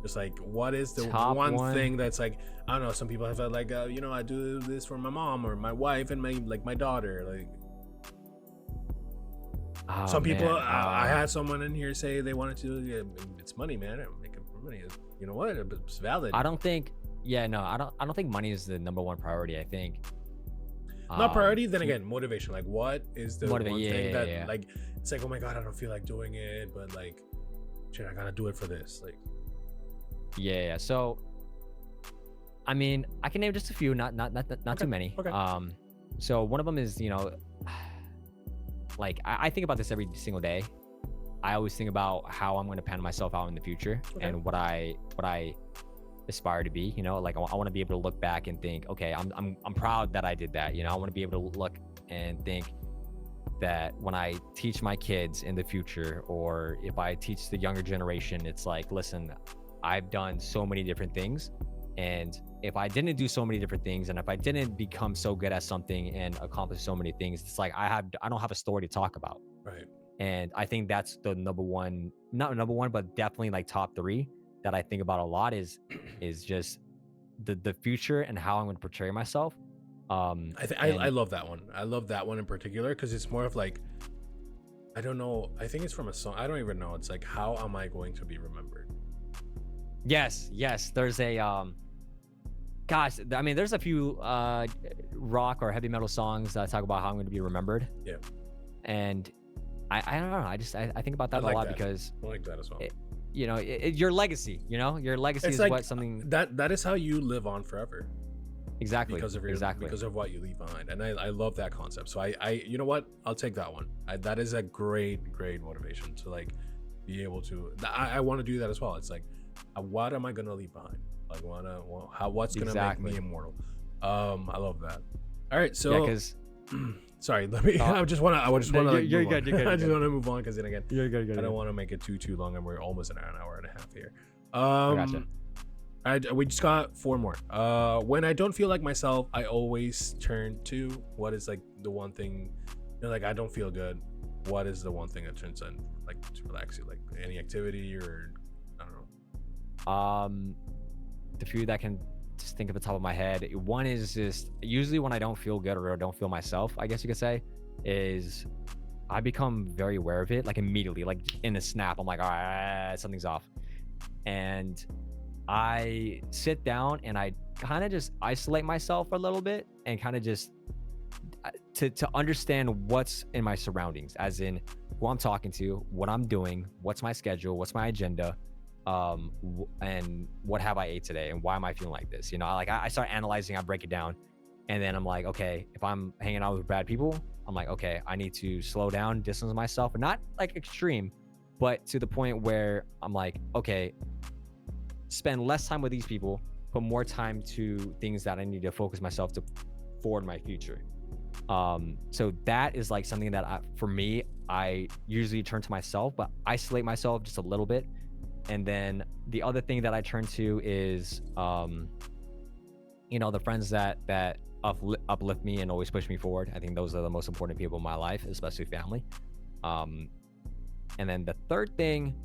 just like what is the Top one thing that's like, I don't know, some people have like I do this for my mom or my wife and my daughter, like some people, I had someone in here say they wanted to. It's money, man. I'm making money. You know what? It's valid. I don't think. Yeah, no, I don't think money is the number one priority. I think. Not priority. Then again, motivation. Like, what is the one thing that yeah. like it's like, oh my god, I don't feel like doing it, but like, shit, I gotta do it for this. Like, yeah. So, I mean, I can name just a few, not too many. Okay. So one of them is like I think about this every single day. I always think about how I'm going to pan myself out in the future and what I aspire to be. Like I want to be able to look back and think, okay, I'm proud that I did that. I want to be able to look and think that when I teach my kids in the future, or if I teach the younger generation, it's like, listen, I've done so many different things, and if I didn't do so many different things, and if I didn't become so good at something and accomplish so many things, it's like I don't have a story to talk about. Right. And I think that's the number one, not number one, but definitely like top three that I think about a lot is just the future and how I'm going to portray myself. I And love that one. I love that one in particular because it's more of like, I don't know. I think it's from a song. I don't even know. It's like, how am I going to be remembered? yes, there's a gosh, I mean, there's a few rock or heavy metal songs that talk about how I'm going to be remembered. Yeah, And I don't know. I think about that a like lot that. because I like that as well. your legacy. Your legacy It's is like what something that is how you live on forever exactly because of because of what you leave behind. And I love that concept. So I you know what? I'll take that one. That is a great motivation to like be able to. I want to do that as well. It's like, what am I gonna leave behind? Like, what's gonna make me immortal? I love that. All right, so yeah, because sorry, let me. I just want to. Like, you're good. I just want to move on because then again, You're good. I don't want to make it too long, and we're almost an hour and a half here. Gotcha. We just got 4 more. When I don't feel like myself, I always turn to what is like the one thing, like I don't feel good. What is the one thing that turns on like to relax you? Like any activity or I don't know. The few that can just think of the top of my head. One is just usually when I don't feel good or don't feel myself, I guess you could say, is I become very aware of it, like immediately, like in a snap. I'm like, all right, something's off. And I sit down and I kind of just isolate myself a little bit and kind of just to understand what's in my surroundings, as in who I'm talking to, what I'm doing, what's my schedule, what's my agenda, and what have I ate today and why am I feeling like this? Like I start analyzing, I break it down, and then I'm like, okay, if I'm hanging out with bad people, I'm like, okay, I need to slow down, distance myself, and not like extreme, but to the point where I'm like, okay, spend less time with these people, put more time to things that I need to focus myself to forward my future. So that is like something that for me, I usually turn to myself, but isolate myself just a little bit. And then the other thing that I turn to is, the friends that uplift me and always push me forward. I think those are the most important people in my life, especially family. And then the third thing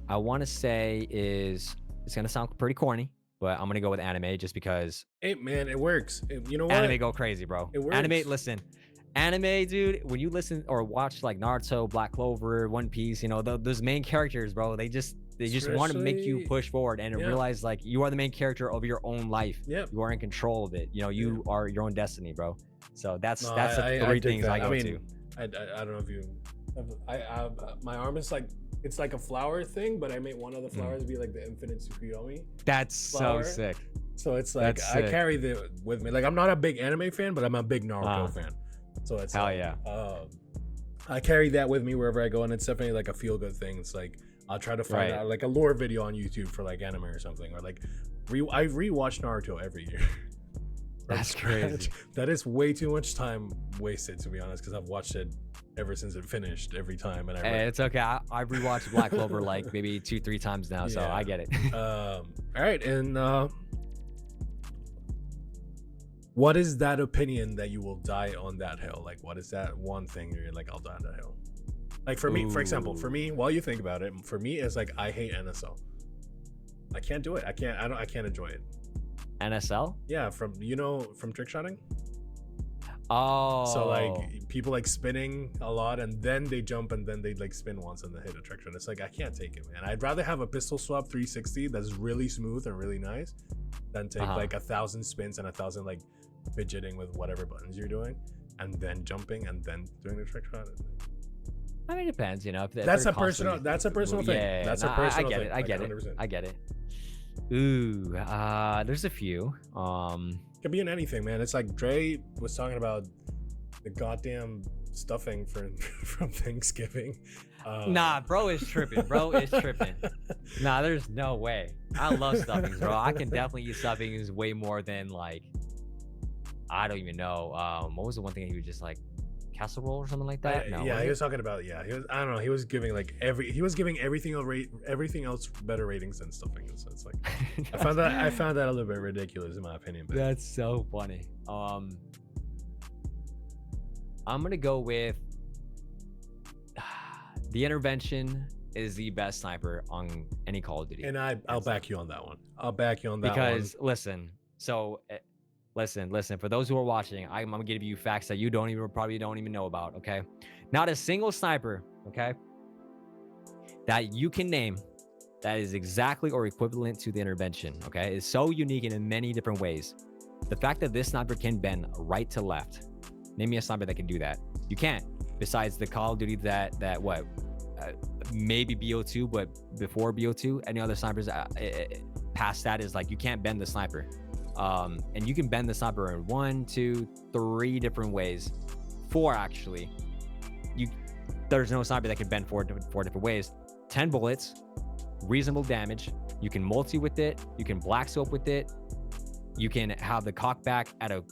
I want to say is, it's going to sound pretty corny, but I'm going to go with anime just because. Hey, man, it works. You know what? Anime go crazy, bro. It works. Listen. Anime, dude, when you listen or watch like Naruto, Black Clover, One Piece, those main characters, bro, they just want to make you push forward and realize like you are the main character of your own life. Yeah. You are in control of it. You are your own destiny, bro. So that's the three things I go to. I don't know if you. My arm is like, it's like a flower thing, but I made one of the flowers be like the infinite Tsukuyomi. That's flower. so sick. So it's like I carry it with me. Like I'm not a big anime fan, but I'm a big Naruto fan. So it's hell like, yeah. I carry that with me wherever I go, and it's definitely like a feel good thing. It's like I'll try to find out like a lore video on YouTube for like anime or something, or like I rewatch Naruto every year. That's crazy. That is way too much time wasted, to be honest, because I've watched it ever since it finished every time. And it's okay. I rewatched Black Clover like maybe 2-3 times now, so I get it. All right, and what is that opinion that you will die on that hill? Like, what is that one thing you're like, I'll die on that hill? Like for me, for example, while you think about it, for me, it's like I hate NSL. I can't do it. I can't enjoy it. NSL? Yeah, from trick shotting. Oh. So like people like spinning a lot and then they jump and then they like spin once and then hit a trick shot. It's like I can't take it, man. I'd rather have a pistol swap 360 that's really smooth and really nice than take like 1,000 spins and 1,000 like fidgeting with whatever buttons you're doing and then jumping and then doing the trick shot. I mean, it depends, if that's a personal thing. That's a personal thing. I get it. Ooh, there's a few. Could be in anything, man. It's like Dre was talking about the goddamn stuffing from Thanksgiving. Nah, bro is tripping. Nah, there's no way. I love stuffings, bro. I can definitely eat stuffings way more than like, I don't even know. What was the one thing he was just like, casserole or something like that? No, he was talking about. Yeah, I don't know. He was giving like everything else better ratings than stuffing. So it's like I found that a little bit ridiculous in my opinion. But. That's so funny. I'm gonna go with The intervention is the best sniper on any Call of Duty. And I'll back you on that one. I'll back you on that Because one. listen, for those who are watching, I'm gonna give you facts that you probably don't even know about. Okay, not a single sniper, okay, that you can name that is exactly or equivalent to the intervention. Okay, it's so unique in many different ways. The fact that this sniper can bend right to left, name me a sniper that can do that. You can't. Besides the Call of Duty that maybe BO2, but before BO2, any other snipers past that is like you can't bend the sniper. And you can bend the sniper in 1, 2, 3 different ways. 4 actually. There's no sniper that can bend 4 different ways. 10 bullets, reasonable damage. You can multi with it. You can black scope with it. You can have the cock back at a.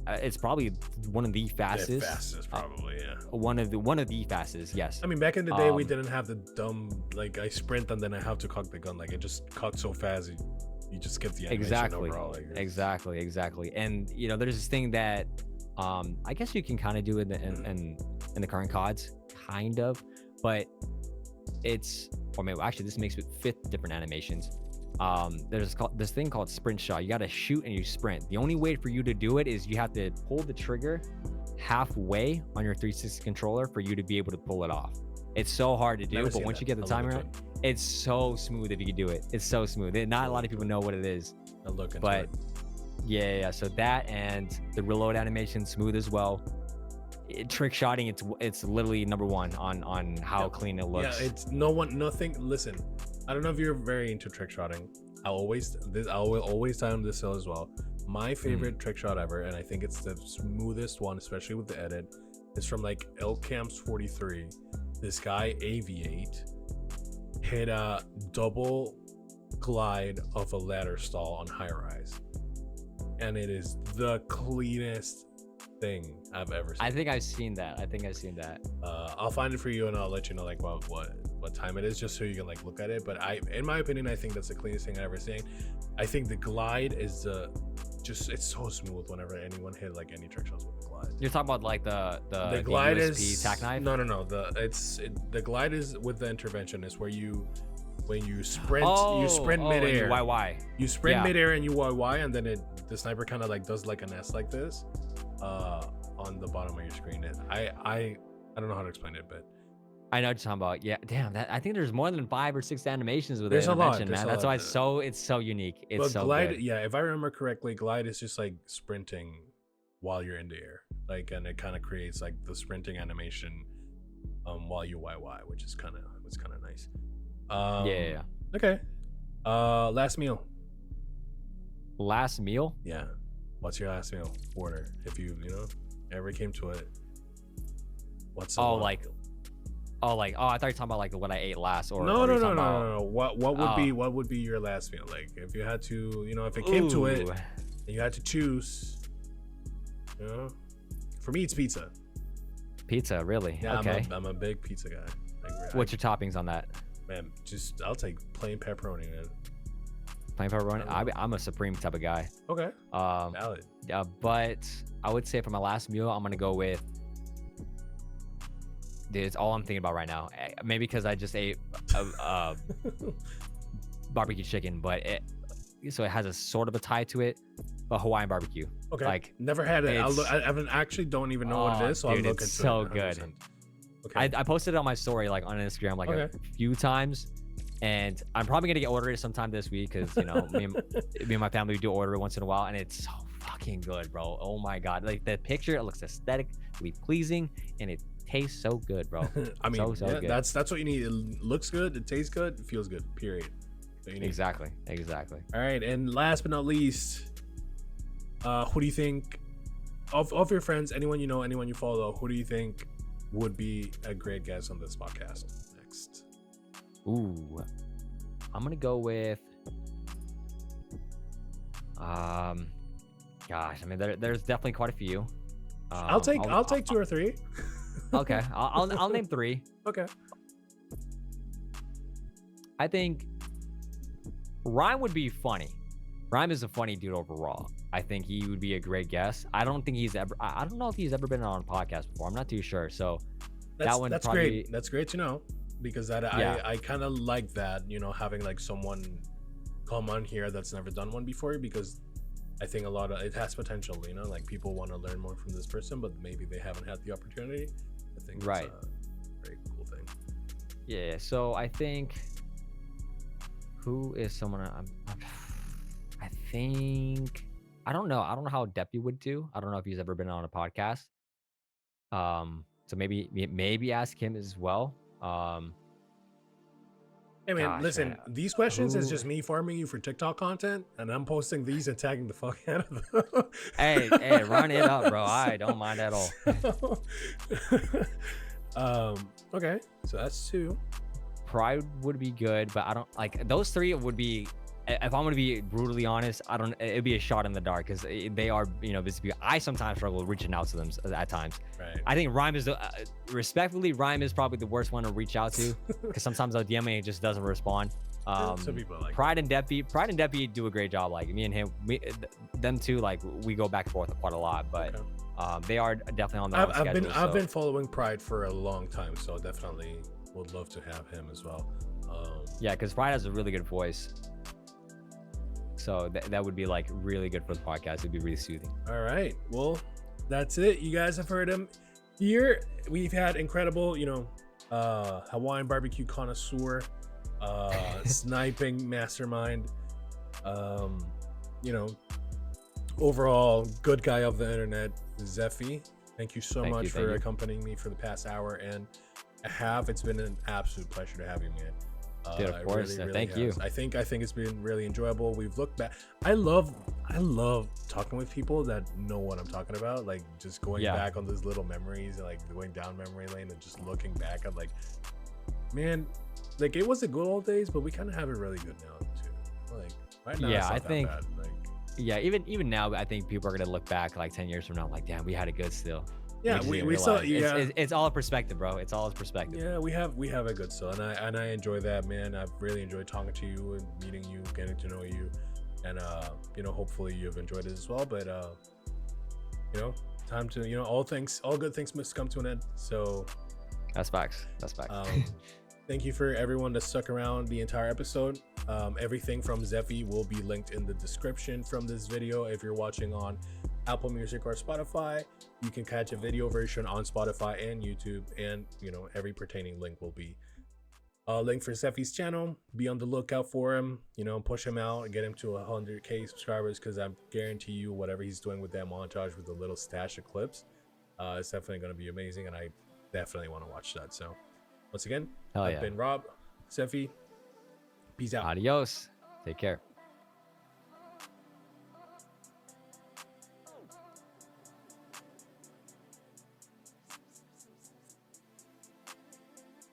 It's probably one of the fastest. Fastest, probably, yeah. One of the fastest, yes. I mean, back in the day, we didn't have the dumb like I sprint and then I have to cock the gun. Like it just cocked so fast, you just get the animation overall. Like, exactly. And you know, there's this thing that I guess you can kind of do in the current CODs, kind of, but it's or maybe actually this makes it 5 different animations. There's this thing called sprint shot. You got to shoot and you sprint. The only way for you to do it is you have to pull the trigger halfway on your 360 controller for you to be able to pull it off. It's so hard to do, but once you get the timer right, it's so smooth if you can do it. It's so smooth. Not a lot of people know what it is. I'll look into but it. yeah, so that and the reload animation smooth as well. Trick shotting, it's literally number 1 on how clean it looks. Yeah, it's nothing. Listen, I don't know if you're very into trick shotting. I will always die on this hill as well. My favorite trick shot ever, and I think it's the smoothest one, especially with the edit, is from like Camps 43. This guy Aviate hit a double glide of a ladder stall on high rise, and it is the cleanest thing I've ever seen. I think I've seen that. I'll find it for you and I'll let you know like what time it is, just so you can like look at it. But in my opinion, I think that's the cleanest thing I've ever seen. I think the glide is it's so smooth whenever anyone hit like any trick shots with the glide. You're talking about like the glide USP is tack knife? No. The glide is with the intervention is where when you sprint, you sprint midair. You sprint midair and you YY, and then the sniper kind of like does like an S like this on the bottom of your screen. I don't know how to explain it, but I know what you're talking about. Yeah, damn. I think there's more than 5 or 6 animations with there's the intervention, a lot. man. That's why it's so unique. It's but so glide, good. yeah. If I remember correctly, glide is just like sprinting while you're in the air, like, and it kind of creates like the sprinting animation while you YY, which is kind of nice. Yeah. Okay. Last meal. Last meal? Yeah. What's your last meal order? If you ever came to it. What's the one? I thought you were talking about like what I ate last, or no. What would be your last meal? Like if you had to, if it came to it, and you had to choose. For me it's pizza. Pizza, really? Yeah, okay. I'm a big pizza guy. Like, what's your toppings on that? Man, I'll take plain pepperoni, man. Plain pepperoni? I'm a supreme type of guy. Okay. Valid. Yeah, but I would say for my last meal, I'm gonna go with. Dude, it's all I'm thinking about right now. Maybe because I just ate barbecue chicken, but so it has a sort of a tie to it, but Hawaiian barbecue. Okay. Like never had it. I actually don't even know what it is, so dude, I'll look into it. It's so 100%. good. Okay. I posted it on my story, like on Instagram, like a few times, and I'm probably gonna get ordered sometime this week because me and my family do order it once in a while, and it's so fucking good, bro. Oh my god, like the picture, it looks aesthetically pleasing, and it tastes so good, bro. I mean, so good. That's what you need. It looks good, it tastes good, it feels good. Period. Exactly. All right, and last but not least, who do you think of your friends, anyone you know, anyone you follow, who do you think would be a great guest on this podcast next? Ooh, I'm gonna go with gosh, I mean there's definitely quite a few. I'll take 2 or 3. Okay, I'll name 3. Okay. I think Rhyme would be funny. Rhyme is a funny dude overall. I think he would be a great guest. I don't know if he's ever been on a podcast before. I'm not too sure. So that's great. That's great to know. because Yeah. I kind of like that, you know, having like someone come on here that's never done one before, because I think a lot of it has potential, you know, like people want to learn more from this person, but maybe they haven't had the opportunity. I think Right. it's a very cool thing. Yeah. So I think who is someone I think I don't know. I don't know how Deppy would do. I don't know if he's ever been on a podcast. So maybe ask him as well. Hey man, Gosh, man, listen, these questions is who? just me farming you for TikTok content, and I'm posting these and tagging the fuck out of them. Hey, run it up, bro. I don't mind at all. Okay, so that's two. Pride would be good, but I don't like those three. Would be if I'm gonna be brutally honest. I don't. It'd be a shot in the dark because they are, you know, busy people. I sometimes struggle reaching out to them at times. Right. I think Rhyme is the respectfully, Rhyme is probably the worst one to reach out to because sometimes I'll DM and he just doesn't respond. Some people like Pride and Deppy do a great job. Like me and him, them two, like we go back and forth quite a lot, but they are definitely on their own schedule. I've been following Pride for a long time, so definitely would love to have him as well. Yeah, because Pride has a really good voice, so that would be like really good for the podcast. It'd be really soothing. All right, well, that's it. You guys have heard him here. We've had incredible, you know, Hawaiian barbecue connoisseur, sniping mastermind, you know, overall good guy of the internet, Zephy. Thank you so much for accompanying me for the past hour and a half. It's been an absolute pleasure to have you, man. Dude, of course. Really thank you. I think it's been really enjoyable. We've looked back. I love talking with people that know what I'm talking about. Like just going back on those little memories and like going down memory lane and just looking back at like, man, like it was the good old days, but we kind of have it really good now too. Like right now, yeah, it's not I that think. bad. Like, yeah, even now, I think people are gonna look back like 10 years from now, like, damn, we had it good still. yeah, we saw. Yeah, it's all a perspective, bro. It's all perspective. yeah, we have a good still, and I enjoy that, man. I've really enjoyed talking to you and meeting you, getting to know you, and you know, hopefully you've enjoyed it as well. But you know, time to, you know, all good things must come to an end. So That's facts. thank you for everyone that stuck around the entire episode. Everything from Zephy will be linked in the description from this video. If you're watching on Apple Music or Spotify, you can catch a video version on Spotify and YouTube, and you know, every pertaining link will be a link for Zephy's channel. Be on the lookout for him, you know, push him out and get him to 100K subscribers, because I guarantee you whatever he's doing with that montage with the little stash of clips, it's definitely going to be amazing, and I definitely want to watch that. So once again, I've been Rob, Zephy. Peace out. Adios. Take care.